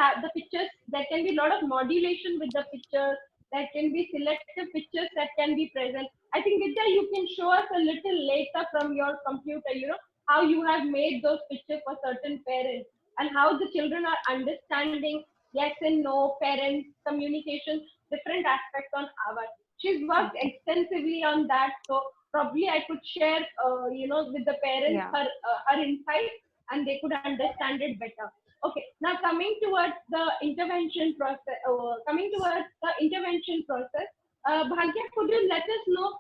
S1: there can be a lot of modulation with the pictures. There can be selective pictures that can be present. I think, Vidya, you can show us a little later from your computer, how you have made those pictures for certain parents, and how the children are understanding yes and no, parents, communication, different aspects on our. She's worked extensively on that, so probably I could share, with the parents her insights, and they could understand it better. Okay, now coming towards the intervention process. Bhagya, could you let us know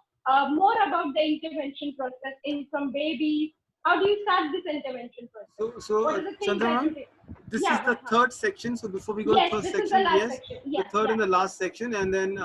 S1: more about the intervention process from babies? How do you start this intervention process?
S2: So Chandra, this is the third section. So before we go to the third section, the third and the last section, and then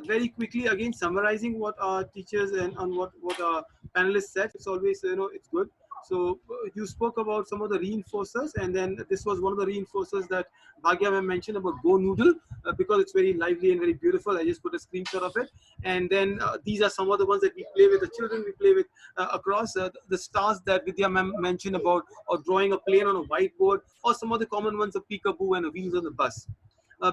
S2: very quickly again summarizing what our teachers and on what our panelists said. It's always it's good. So you spoke about some of the reinforcers, and then this was one of the reinforcers that Bhagya ma'am mentioned about Go Noodle, because it's very lively and very beautiful. I just put a screenshot of it. And then these are some of the ones that we play with the children. We play with across the stars that Vidya ma'am mentioned about, or drawing a plane on a whiteboard, or some of the common ones of Peekaboo and the wheels on the bus.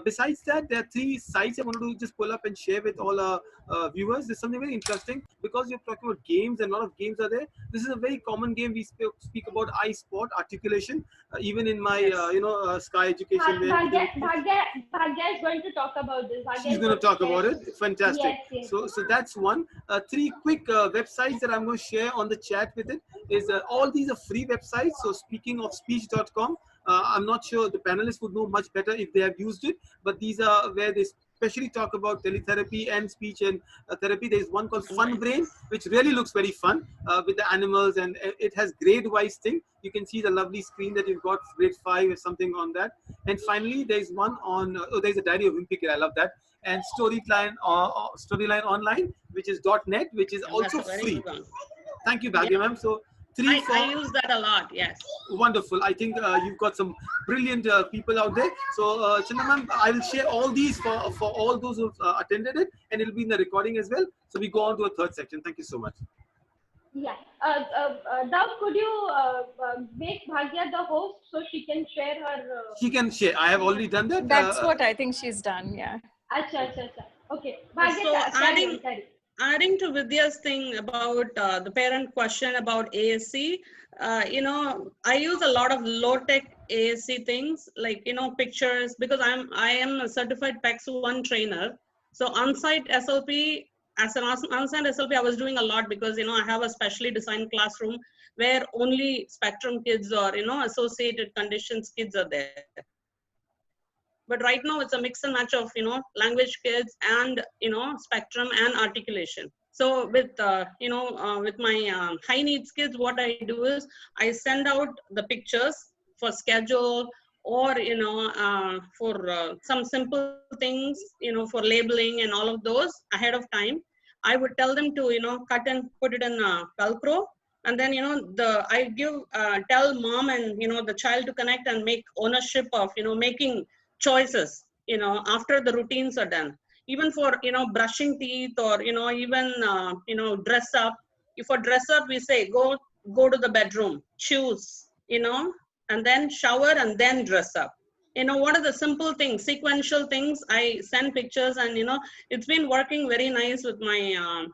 S2: Besides that, there are 3 sites I wanted to just pull up and share with all our viewers. There's something very interesting, because you're talking about games, and a lot of games are there. This is a very common game. We speak about eye spot articulation, even in my Sky Education.
S1: Bhagya is going to talk about this.
S2: She's going to talk about it. Fantastic.
S1: Yes.
S2: So that's one. 3 quick websites that I'm going to share on the chat with it is all these are free websites. So speakingofspeech.com. I'm not sure the panelists would know much better if they have used it, but these are where they especially talk about teletherapy and speech and therapy. There's one called Fun Brain, which really looks very fun with the animals, and it has grade-wise thing. You can see the lovely screen that you've got, grade 5 or something on that. And finally, there's one on, there's a Diary of Wimpy Kid, I love that. And Storyline Online, which is .net, which is also free. Thank you, Bhagya ma'am. So
S3: I use that a lot, yes.
S2: Wonderful. I think you've got some brilliant people out there. So Chanda ma'am, I will share all these for all those who've attended it, and it'll be in the recording as well. So we go on to a third section. Thank you so much.
S1: Yeah. Daud, could you make Bhagya the host so she can share her...
S2: She can share. I have already done that.
S4: That's what I think she's done, yeah.
S1: Acha. Okay. Bhagya,
S3: so adding to Vidya's thing about the parent question about ASC, I use a lot of low-tech ASC things, like, pictures, because I am a certified PEX1 trainer. So on-site SLP, as an on-site SLP, I was doing a lot because, I have a specially designed classroom where only spectrum kids or, associated conditions kids are there. But right now it's a mix and match of, language kids and, spectrum and articulation. So with, with my high needs kids, what I do is I send out the pictures for schedule, or, for some simple things, for labeling and all of those ahead of time. I would tell them to, cut and put it in Velcro. And then, I tell mom and, the child to connect and make ownership of, making choices, after the routines are done. Even for, brushing teeth, or, even, dress up. If for dress up, we say, go to the bedroom, choose, and then shower and then dress up. What are the simple things, sequential things? I send pictures, and, it's been working very nice with my,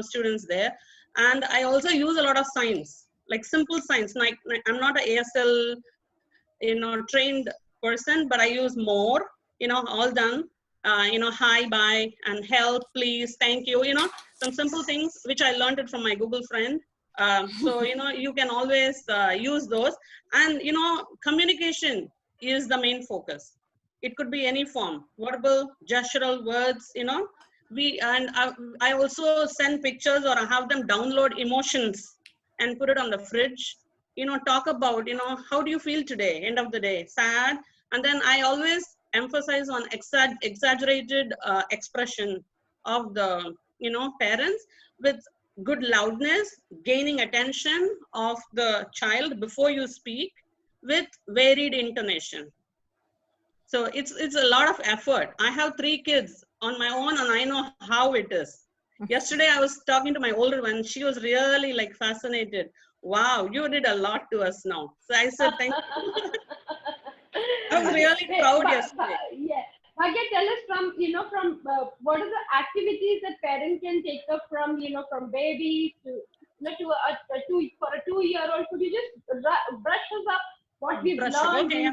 S3: students there. And I also use a lot of signs, like simple signs. Like, I'm not a ASL, trained person, but I use more, all done, hi, bye, and help, please, thank you, some simple things, which I learned it from my Google friend. So, you can always use those. And, communication is the main focus. It could be any form, verbal, gestural, words, I also send pictures, or I have them download emotions and put it on the fridge. Talk about, how do you feel today, end of the day, sad. And then I always emphasize on exaggerated expression of the, parents, with good loudness, gaining attention of the child before you speak, with varied intonation. So it's a lot of effort. I have 3 kids on my own, and I know how it is. Yesterday, I was talking to my older one. She was really fascinated. Wow, you did a lot to us now. So I said, thank you. I was really proud yesterday.
S1: Yeah. Bhagya, tell us from, what are the activities that parents can take up from, from baby to, for a 2-year-old? Could you just brush us up what we've learned?
S3: Okay.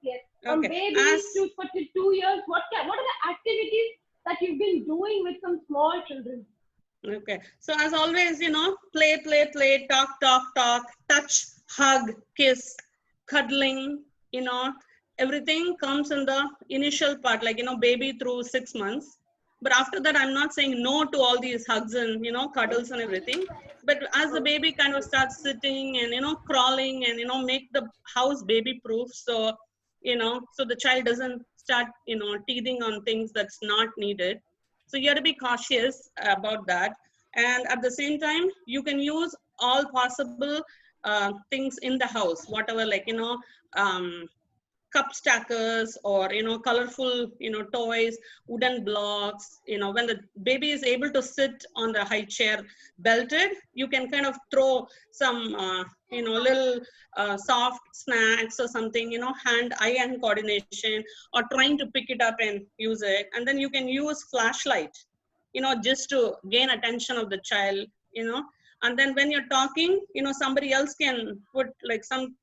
S1: Yes. From babies to 2 years, what are the activities that you've been doing with some small children?
S3: Okay. So as always, play, talk, touch, hug, kiss, cuddling, everything comes in the initial part, like, baby through 6 months. But after that, I'm not saying no to all these hugs and, cuddles and everything. But as the baby kind of starts sitting and, crawling and, make the house baby proof. So, so the child doesn't start, teething on things that's not needed. So you have to be cautious about that. And at the same time, you can use all possible things in the house, whatever, like, cup stackers or, colorful, toys, wooden blocks. When the baby is able to sit on the high chair belted, you can kind of throw some, little soft snacks or something, hand-eye coordination, or trying to pick it up and use it. And then you can use flashlight, just to gain attention of the child, and then when you're talking, somebody else can put like some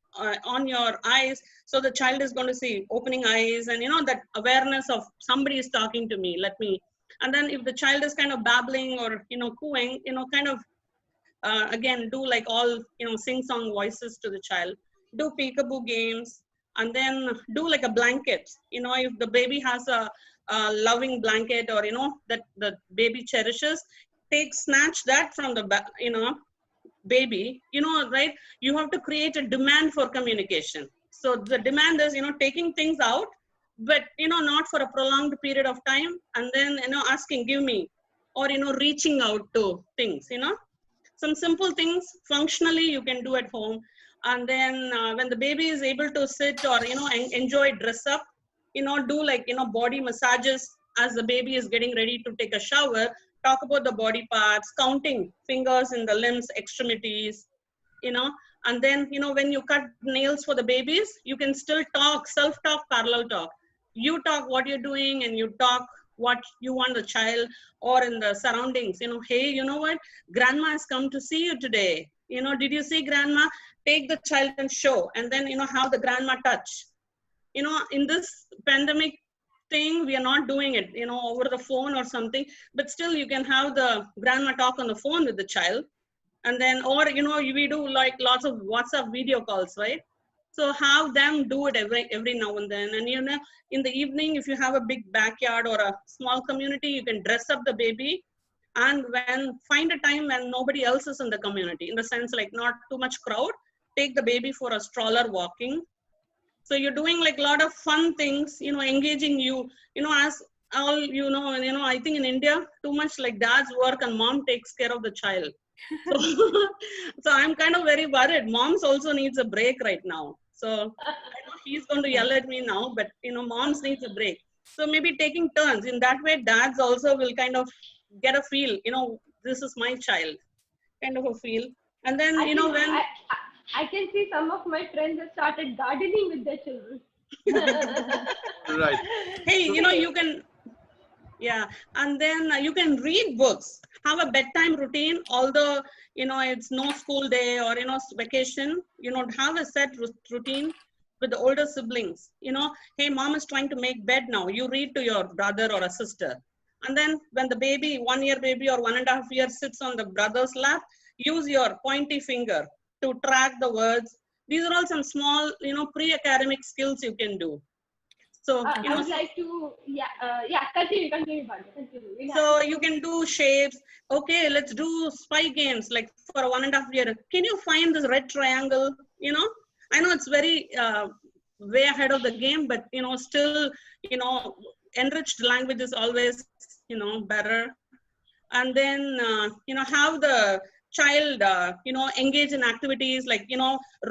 S3: on your eyes, so the child is going to see opening eyes, and that awareness of somebody is talking to me, let me. And then if the child is kind of babbling or cooing, kind of again do like all sing song voices to the child, do peekaboo games, and then do like a blanket. If the baby has a loving blanket, or that the baby cherishes, snatch that from the baby, right? You have to create a demand for communication. So the demand is, taking things out, but, not for a prolonged period of time, and then, asking, give me, or, reaching out to things, some simple things functionally you can do at home. And then when the baby is able to sit or, enjoy dress up, do like, body massages as the baby is getting ready to take a shower. Talk about the body parts, counting fingers in the limbs, extremities, and then, when you cut nails for the babies, you can still talk, self-talk, parallel talk. You talk what you're doing, and you talk what you want the child, or in the surroundings, hey, you know what? Grandma has come to see you today. Did you see grandma? Take the child and show, and then, have the grandma touch. In this pandemic thing, we are not doing it, over the phone or something, but still you can have the grandma talk on the phone with the child. And then, or, we do like lots of WhatsApp video calls, right? So have them do it every now and then. And, in the evening, if you have a big backyard or a small community, you can dress up the baby, and find a time when nobody else is in the community, in the sense like not too much crowd, take the baby for a stroller walking. So you're doing like a lot of fun things, engaging you, as all, I think in India, too much like dad's work and mom takes care of the child. So I'm kind of very worried. Mom's also needs a break right now. So I know he's going to yell at me now, but moms needs a break. So maybe taking turns. In that way, dads also will kind of get a feel, this is my child, kind of a feel. And then,
S1: I can see some of my friends have started gardening with their children.
S2: Right.
S3: Hey, you can, yeah. And then you can read books, have a bedtime routine, although, it's no school day or, vacation, have a set routine with the older siblings. Hey, mom is trying to make bed now. You read to your brother or a sister. And then when the baby, 1 year baby or 1.5 years sits on the brother's lap, use your pointy finger to track the words. These are all some small, pre-academic skills you can do. So,
S1: I would like to, continue, continue.
S3: So you can do shapes. Okay, let's do spy games, like for 1.5 years. Can you find this red triangle? I know it's very way ahead of the game, but, still, enriched language is always, better. And then, have the child, engage in activities like,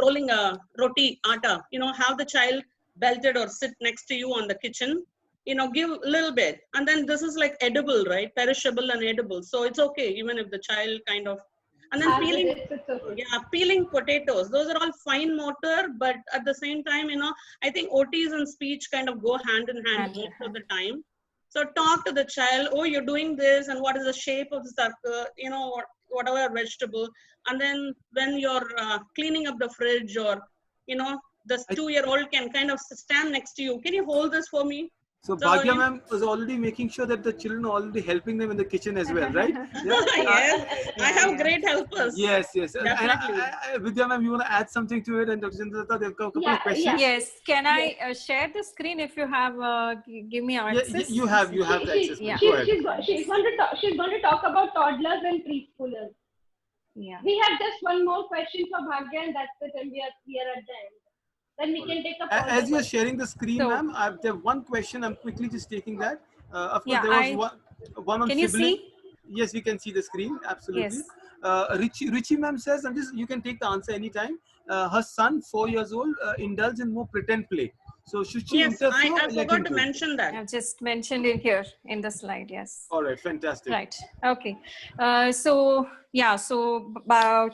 S3: rolling a roti, atta, have the child belted or sit next to you on the kitchen, give a little bit. And then this is like edible, right? Perishable and edible. So it's okay, even if the child kind of, and then peeling potatoes. Those are all fine motor, but at the same time, I think OTs and speech kind of go hand in hand most of the time. So talk to the child, oh, you're doing this, and what is the shape of the circle, whatever vegetable. And then when you're cleaning up the fridge, or, the 2-year-old can kind of stand next to you. Can you hold this for me?
S2: So Bhagya ma'am was already making sure that the children are already helping them in the kitchen as well, right?
S3: Yeah. Yes, I have great helpers.
S2: Yes.
S3: Definitely.
S2: And Vidya ma'am, you want to add something to it? And Dr. Chandra, there are a couple of questions.
S4: Yes. Can I share the screen if you have, give me access?
S2: You have the access.
S1: Go ahead. She's going to talk about toddlers and preschoolers.
S4: Yeah.
S1: We have just one more question for Bhagya, and that's it, and we are here at the end. Then we can take a pause.
S2: As you're sharing the screen, ma'am, I have one question. I'm quickly just taking that. Of course, there was one on
S4: can you
S2: sibling.
S4: see?
S2: Yes, we can see the screen. Absolutely.
S4: Yes.
S2: Richie ma'am says, and this you can take the answer anytime. Her son, 4 years old, indulge in more pretend play. So should she
S3: Yes,
S2: interfere or
S3: I
S2: let
S3: forgot
S2: him
S3: to
S2: do?
S3: mention that.
S4: I've just mentioned it here in the slide. Yes.
S2: All right, fantastic.
S4: Right. Okay. So yeah. So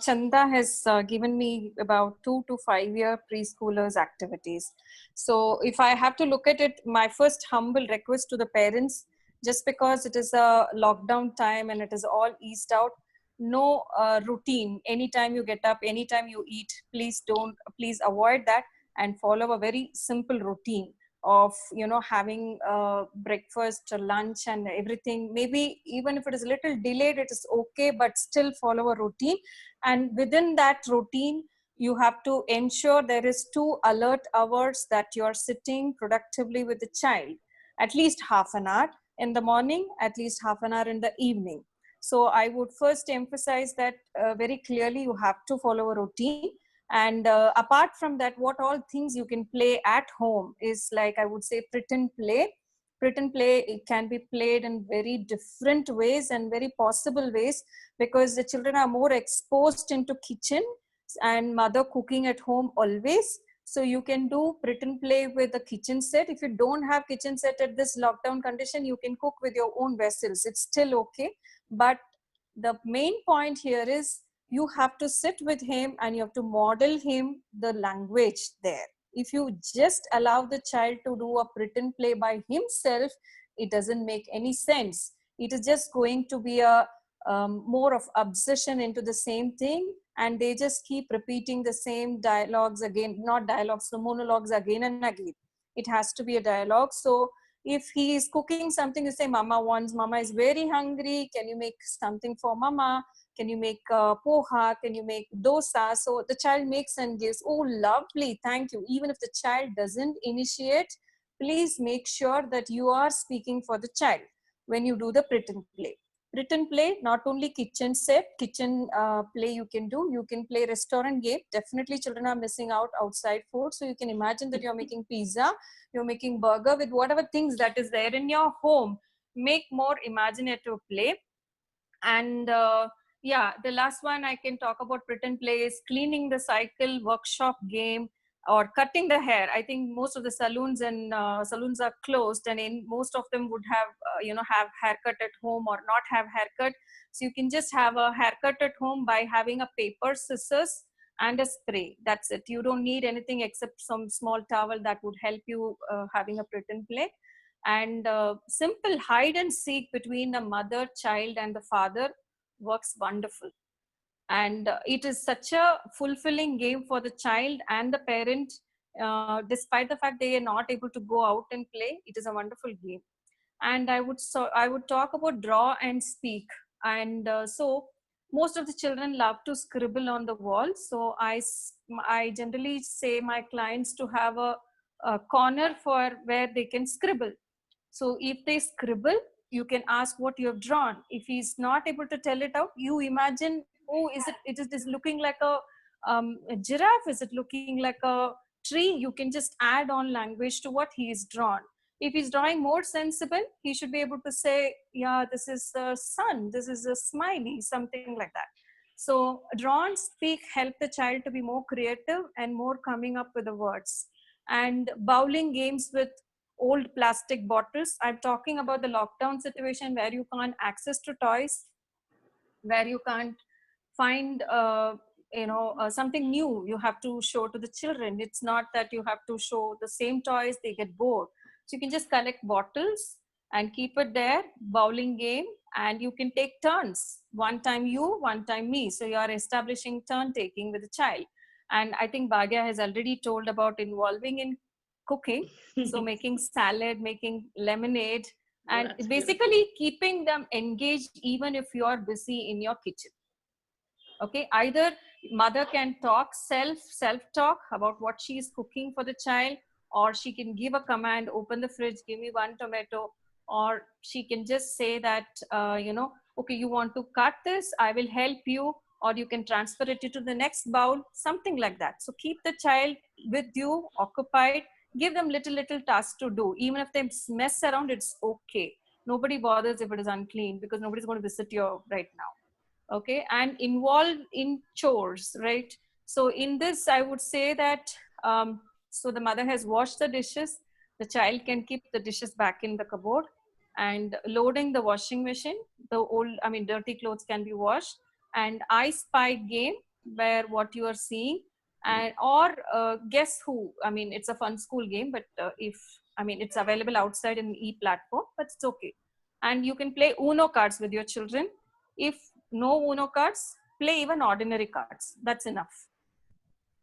S4: Chanda has given me about 2 to 5 year preschoolers activities. So if I have to look at it, my first humble request to the parents, just because it is a lockdown time and it is all eased out, no routine. Anytime you get up, anytime you eat, please avoid that and follow a very simple routine of having breakfast or lunch and everything. Maybe even if it is a little delayed, it is okay, but still follow a routine. And within that routine, you have to ensure there is 2 alert hours that you are sitting productively with the child, at least half an hour in the morning, at least half an hour in the evening. So I would first emphasize that very clearly you have to follow a routine. And apart from that, what all things you can play at home is, like, I would say, pretend play. Pretend play, it can be played in very different ways and very possible ways, because the children are more exposed into kitchen and mother cooking at home always. So you can do pretend play with a kitchen set. If you don't have kitchen set at this lockdown condition, you can cook with your own vessels. It's still okay. But the main point here is you have to sit with him and you have to model him the language there. If you just allow the child to do a pretend play by himself, it doesn't make any sense. It is just going to be a more of obsession into the same thing, and they just keep repeating the same dialogues again, not dialogues, the monologues again and again. It has to be a dialogue. So if he is cooking something, you say, mama is very hungry, can you make something for mama? Can you make poha? Can you make dosa? So the child makes and gives. Oh, lovely, thank you. Even if the child doesn't initiate, please make sure that you are speaking for the child when you do the pretend play. Pretend play, not only kitchen set, kitchen play you can play restaurant game. Definitely children are missing out outside food. So you can imagine that you're making pizza, you're making burger with whatever things that is there in your home. Make more imaginative play. And yeah, the last one I can talk about pretend play is cleaning the cycle workshop game, or cutting the hair. I think most of the salons and saloons are closed, and in most of them would have have haircut at home or not have haircut. So you can just have a haircut at home by having a paper, scissors, and a spray. That's it. You don't need anything except some small towel that would help you having a pretend play. And simple hide and seek between the mother, child, and the father works wonderful. And it is such a fulfilling game for the child and the parent. Despite the fact they are not able to go out and play, it is a wonderful game. And I would talk about draw and speak. And so most of the children love to scribble on the wall. So I generally say my clients to have a corner for where they can scribble. So if they scribble, you can ask what you have drawn. If he's not able to tell it out, you imagine, oh, is looking like a giraffe? Is it looking like a tree? You can just add on language to what he is drawn. If he's drawing more sensible, he should be able to say, yeah, this is a sun, this is a smiley, something like that. So draw and speak help the child to be more creative and more coming up with the words. And bowling games with old plastic bottles. I'm talking about the lockdown situation where you can't access to toys, where you can't find something new you have to show to the children. It's not that you have to show the same toys, they get bored. So you can just collect bottles and keep it there, bowling game, and you can take turns, one time you, one time me. So you are establishing turn taking with the child. And I think Bhagya has already told about involving in cooking. So making salad, making lemonade, and
S3: That's
S4: basically
S3: beautiful.
S4: keeping them engaged even if you are busy in your kitchen. Okay, either mother can talk self talk about what she is cooking for the child, or she can give a command, open the fridge, give me 1 tomato, or she can just say that okay, you want to cut this, I will help you, or you can transfer it to the next bowl, something like that. So keep the child with you, occupied. Give them little tasks to do. Even if they mess around, it's okay. Nobody bothers if it is unclean because nobody's going to visit you right now. Okay, and involved in chores, right? So in this, I would say that so the mother has washed the dishes, the child can keep the dishes back in the cupboard, and loading the washing machine, the dirty clothes can be washed, and I Spy game where what you are seeing, and or guess who. I mean, it's a fun school game, but it's available outside in e-platform, but it's okay. And you can play Uno cards with your children. If no Uno cards, play even ordinary cards. That's enough.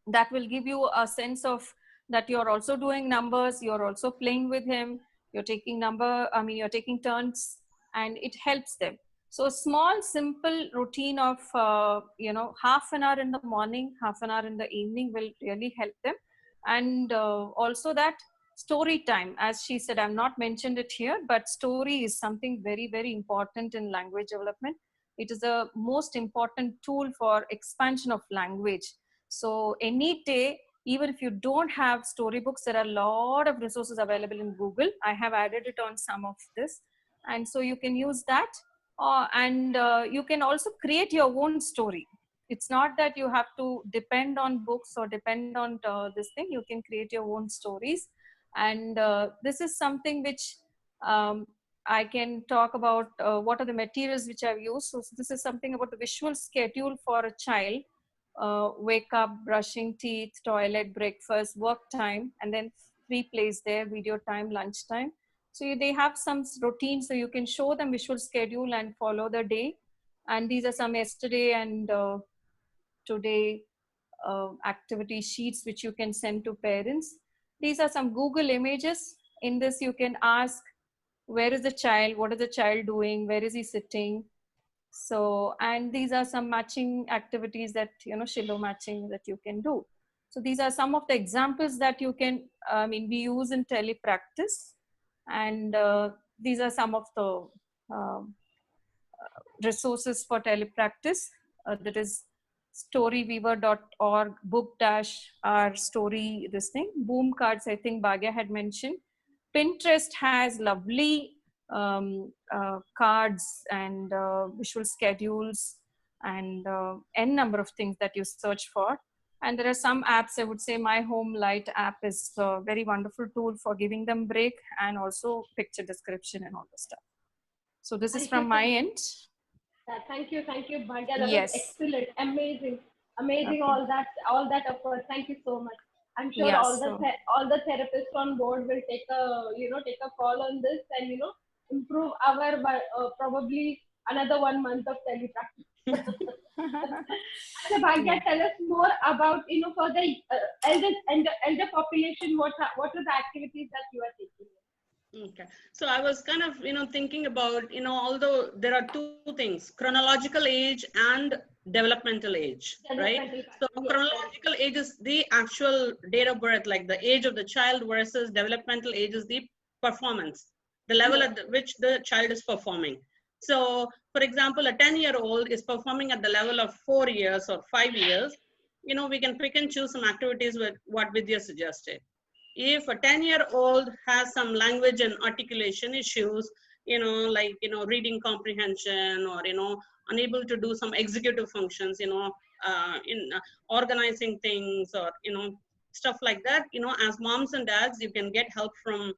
S4: That will give you a sense of that you're also doing numbers, you're also playing with him, you're taking you're taking turns, and it helps them. So a small simple routine of half an hour in the morning, half an hour in the evening will really help them. And also that story time, as she said, I've not mentioned it here, but story is something very, very important in language development. It is the most important tool for expansion of language. So any day, even if you don't have storybooks, there are a lot of resources available in Google. I have added it on some of this. And so you can use that. And you can also create your own story. It's not that you have to depend on books or depend on this thing. You can create your own stories. And this is something which I can talk about what are the materials which I've used. So this is something about the visual schedule for a child. Wake up, brushing teeth, toilet, breakfast, work time, and then free plays there, video time, lunch time. So they have some routines, so you can show them visual schedule and follow the day. And these are some yesterday and today activity sheets which you can send to parents. These are some Google images. In this, you can ask, where is the child? What is the child doing? Where is he sitting? So, and these are some matching activities that, Shiloh matching that you can do. So these are some of the examples that you can, we use in telepractice. And these are some of the resources for telepractice. That is storyweaver.org, book-our story, this thing. Boom cards, I think Bhagya had mentioned. Pinterest has lovely cards and visual schedules and n number of things that you search for. And there are some apps. I would say My Home Light app is a very wonderful tool for giving them break, and also picture description and all the stuff. So this is from my end.
S1: Thank you, Bhagya. That
S4: Yes.
S1: was excellent, amazing,
S4: Okay.
S1: all that effort. Thank you so much. I'm sure
S4: Yeah,
S1: all the therapists on board will take a call on this and improve our probably another 1 month of telepractice. So Bhagya, tell us more about for the elder population, what are the activities that you are taking?
S3: Okay, so I was kind of thinking about although there are two things, chronological age and developmental age, right? So chronological age is the actual date of birth, like the age of the child, versus developmental age is the performance, the level at which the child is performing. So for example, a 10-year-old is performing at the level of 4 years or 5 years. We can pick and choose some activities with what Vidya suggested. If a 10-year-old has some language and articulation issues, like reading comprehension, or unable to do some executive functions, in organizing things, or stuff like that, as moms and dads, you can get help from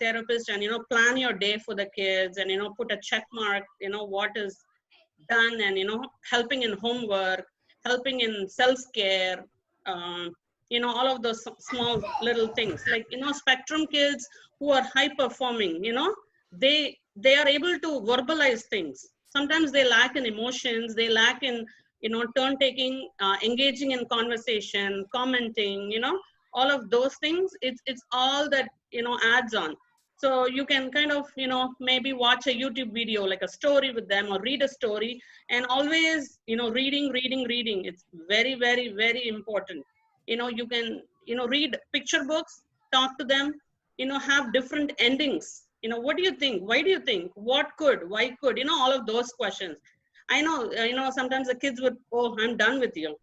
S3: therapists, and plan your day for the kids, and put a check mark, what is done, and helping in homework, helping in self-care, all of those small little things. Like spectrum kids who are high performing, they are able to verbalize things. Sometimes they lack in emotions, they lack in turn taking, engaging in conversation, commenting, all of those things. It's all that adds on. So you can kind of maybe watch a YouTube video, like a story with them, or read a story, and always reading. It's very, very, very important. You can read picture books, talk to them, have different endings. What do you think? Why do you think? What could? Why could? All of those questions. I know sometimes the kids would, oh, I'm done with you.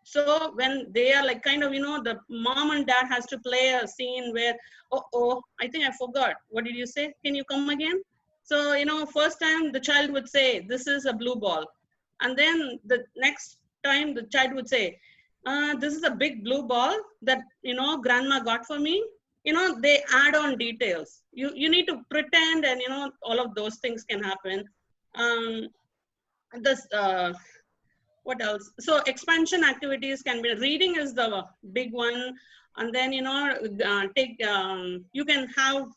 S3: So when they are like kind of, the mom and dad has to play a scene where, oh, I think I forgot. What did you say? Can you come again? So, you know, first time the child would say, this is a blue ball. And then the next time the child would say, this is a big blue ball that, you know, grandma got for me. You know, they add on details. You need to pretend, and, you know, all of those things can happen. This, what else? So expansion activities can be, reading is the big one. And then, you know, you can have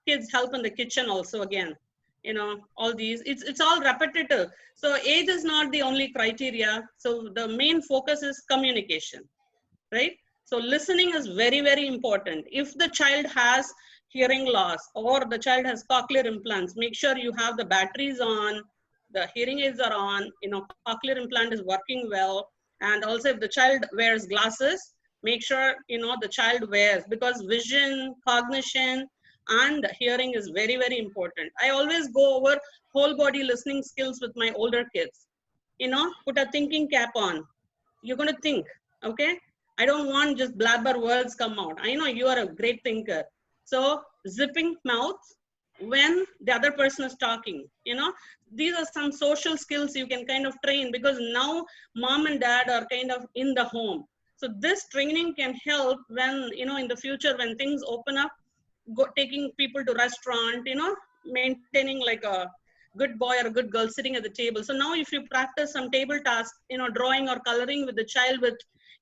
S3: kids help in the kitchen also again. You know, all these, it's all repetitive. So age is not the only criteria. So the main focus is communication, right? So listening is very, very important. If the child has hearing loss or the child has cochlear implants, make sure you have the batteries on, the hearing aids are on, you know, cochlear implant is working well. And also if the child wears glasses, make sure, you know, the child wears, because vision, cognition, and hearing is very, very important. I always go over whole body listening skills with my older kids. You know, put a thinking cap on. You're going to think, okay? I don't want just blabber words come out. I know you are a great thinker. So zipping mouth when the other person is talking, you know, these are some social skills you can kind of train, because now mom and dad are kind of in the home. So this training can help when, you know, in the future, when things open up, taking people to restaurant, you know, maintaining like a good boy or a good girl sitting at the table. So now if you practice some table tasks, you know, drawing or coloring with the child, with,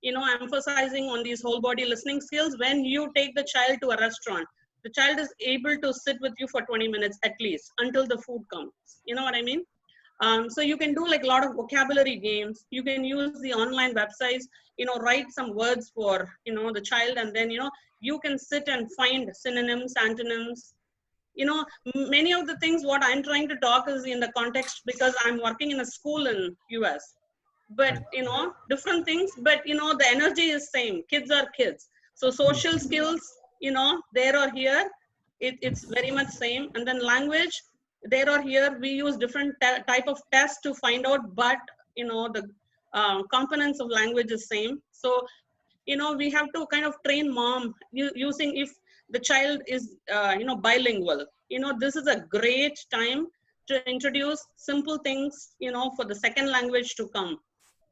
S3: you know, emphasizing on these whole body listening skills, when you take the child to a restaurant, the child is able to sit with you for 20 minutes at least until the food comes. You know what I mean? So you can do like a lot of vocabulary games. You can use the online websites, you know, write some words for, you know, the child, and then, you know, you can sit and find synonyms, antonyms. You know, many of the things what I'm trying to talk is in the context, because I'm working in a school in US. But, you know, different things, but, you know, the energy is same. Kids are kids. So social skills, you know, there or here, it's very much same. And then language, there or here, we use different type of tests to find out, but, you know, the components of language is same. So, you know, we have to kind of train mom using, if the child is, you know, bilingual, you know, this is a great time to introduce simple things, you know, for the second language to come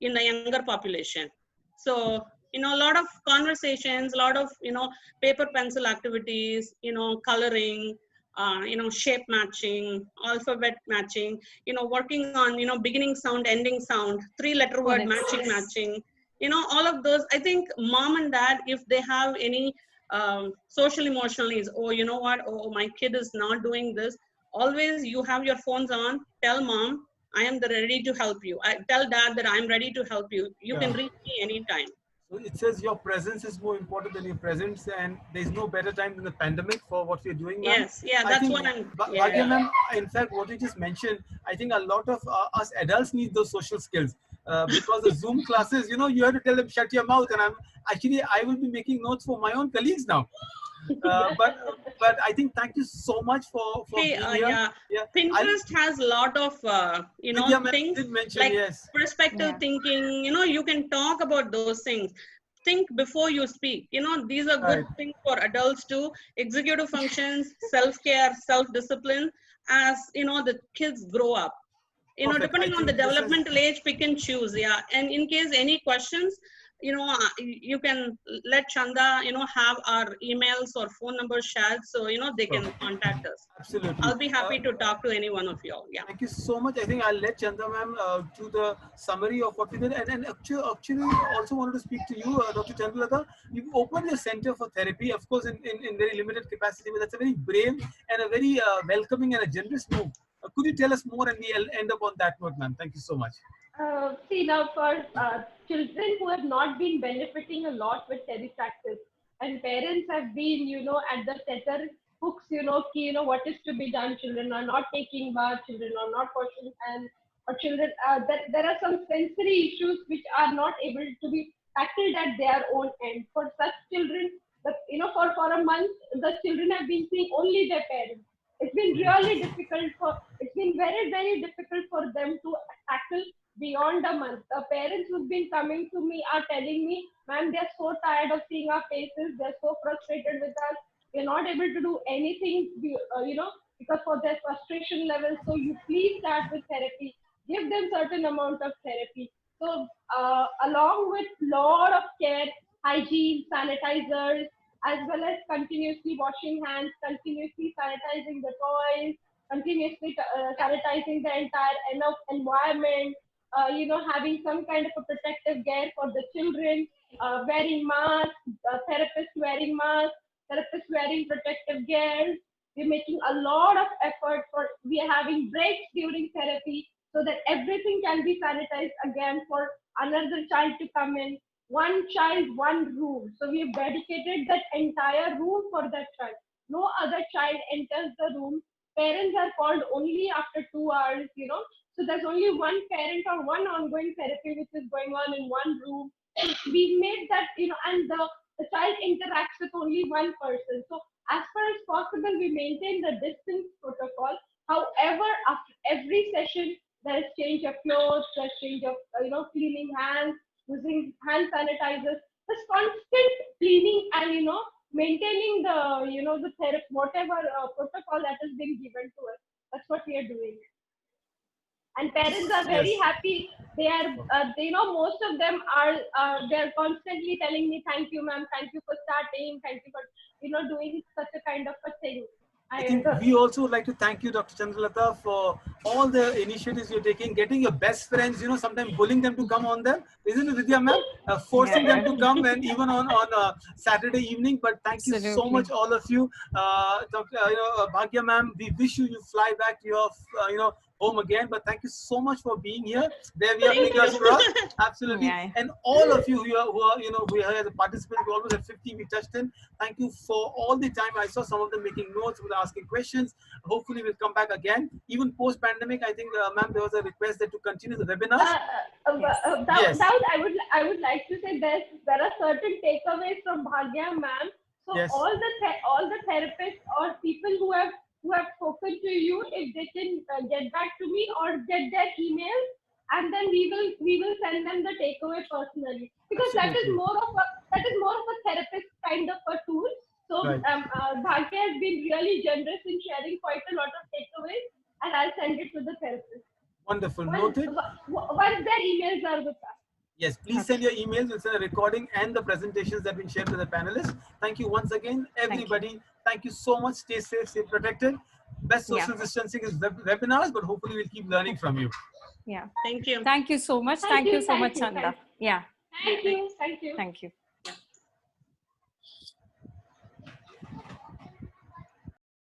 S3: in the younger population. So, you know, a lot of conversations, a lot of, you know, paper pencil activities, you know, coloring, you know, shape matching, alphabet matching, you know, working on, you know, beginning sound, ending sound, 3-letter word matching, you know, all of those. I think mom and dad, if they have any social emotional needs, oh, you know what, oh, my kid is not doing this, always you have your phones on, tell mom, I am ready to help you. I tell dad that I'm ready to help you. You can reach me anytime.
S2: So it says your presence is more important than your presence, and there's no better time than the pandemic for what we're doing, ma'am.
S3: Yes, yeah, that's what I'm.
S2: Bhagya, ma'am, in fact, what you just mentioned, I think a lot of us adults need those social skills, because the Zoom classes, you know, you have to tell them shut your mouth, and I will be making notes for my own colleagues now. But I think thank you so much for being here.
S3: Yeah. Pinterest has a lot of you know, things like perspective thinking. You know, you can talk about those things. Think before you speak. You know, these are good things for adults too. Executive functions, self-care, self-discipline. As you know, the kids grow up. You know, depending on the developmental age, pick and choose. Yeah, and in case any questions, you know, you can let Chanda, you know, have our emails or phone numbers shared, so, you know, they can contact us.
S2: Absolutely.
S3: I'll be happy to talk to any one of you all. Yeah.
S2: Thank you so much. I think I'll let Chanda ma'am do the summary of what we did. And actually also wanted to speak to you, Dr. Chandalata. You've opened your center for therapy, of course, in very limited capacity, but that's a very brave and a very welcoming and a generous move. Could you tell us more, and we'll end up on that note, ma'am? Thank you so much.
S1: See, now for children who have not been benefiting a lot with telepractice, and parents have been, you know, at the tether hooks, you know, what is to be done. Children are not taking bath, children are not washing hands, or children, there are some sensory issues which are not able to be tackled at their own end. For such children, you know, for a month, the children have been seeing only their parents. It's been really difficult it's been very, very difficult for them to tackle beyond a month. The parents who've been coming to me are telling me, ma'am, they're so tired of seeing our faces. They're so frustrated with us. We're not able to do anything, you know, because for their frustration level. So you please start with therapy, give them certain amount of therapy. So along with lot of care, hygiene, sanitizers, as well as continuously washing hands, continuously sanitizing the toys, continuously sanitizing the entire environment, having some kind of a protective gear for the children, wearing masks, therapists wearing masks, therapists wearing protective gear. We're making a lot of effort we are having breaks during therapy so that everything can be sanitized again for another child to come in. One child, one room. So we have dedicated that entire room for that child. No other child enters the room. Parents are called only after 2 hours, So there's only one parent or one ongoing therapy which is going on in one room. We made that, and the child interacts with only one person. So as far as possible, we maintain the distance protocol. However, after every session, there's change of clothes, there's change of, cleaning hands, using hand sanitizers. There's constant cleaning and, maintaining the, the therapy, whatever protocol that is being given to us. That's what we are doing. And parents are very happy. They are, most of them are, they're constantly telling me, thank you, ma'am, thank you for starting, thank you for, doing such a kind of a thing.
S2: I think we also would like to thank you, Dr. Chandralata, for all the initiatives you're taking, getting your best friends, sometimes bullying them to come on them. Isn't it, Vidya ma'am? Forcing them to come, and even on Saturday evening. But thank you so much, all of you. Dr. Bhagya ma'am, we wish you fly back to your, home again. But thank you so much for being here. There we are, fingers crossed. Absolutely. Yeah. And all of you who are we are the participants. We almost have 50. We touched in. Thank you for all the time. I saw some of them making notes, asking questions. Hopefully, we'll come back again. Even post-pandemic, I think, ma'am, there was a request that to continue the webinars.
S1: Yes. I would like to say there are certain takeaways from Bhagya ma'am. So yes. all the therapists or people who have spoken to you, if they can get back to me or get their emails, and then we will send them the takeaway personally, because that is more of a therapist kind of a tool. So right. Bhagya has been really generous in sharing quite a lot of takeaways, and I'll send it to the therapist.
S2: Wonderful. Noted.
S1: Once their emails are with us.
S2: Yes, please send your emails. We'll send a recording and the presentations that have been shared with the panelists. Thank you once again, everybody. Thank you so much. Stay safe, stay protected. Best social distancing is webinars, but hopefully we'll keep learning from you.
S4: Yeah.
S3: Thank you.
S4: Thank you so much. Thank you so much, Chanda. Yeah.
S1: Thank you.
S4: Thank you.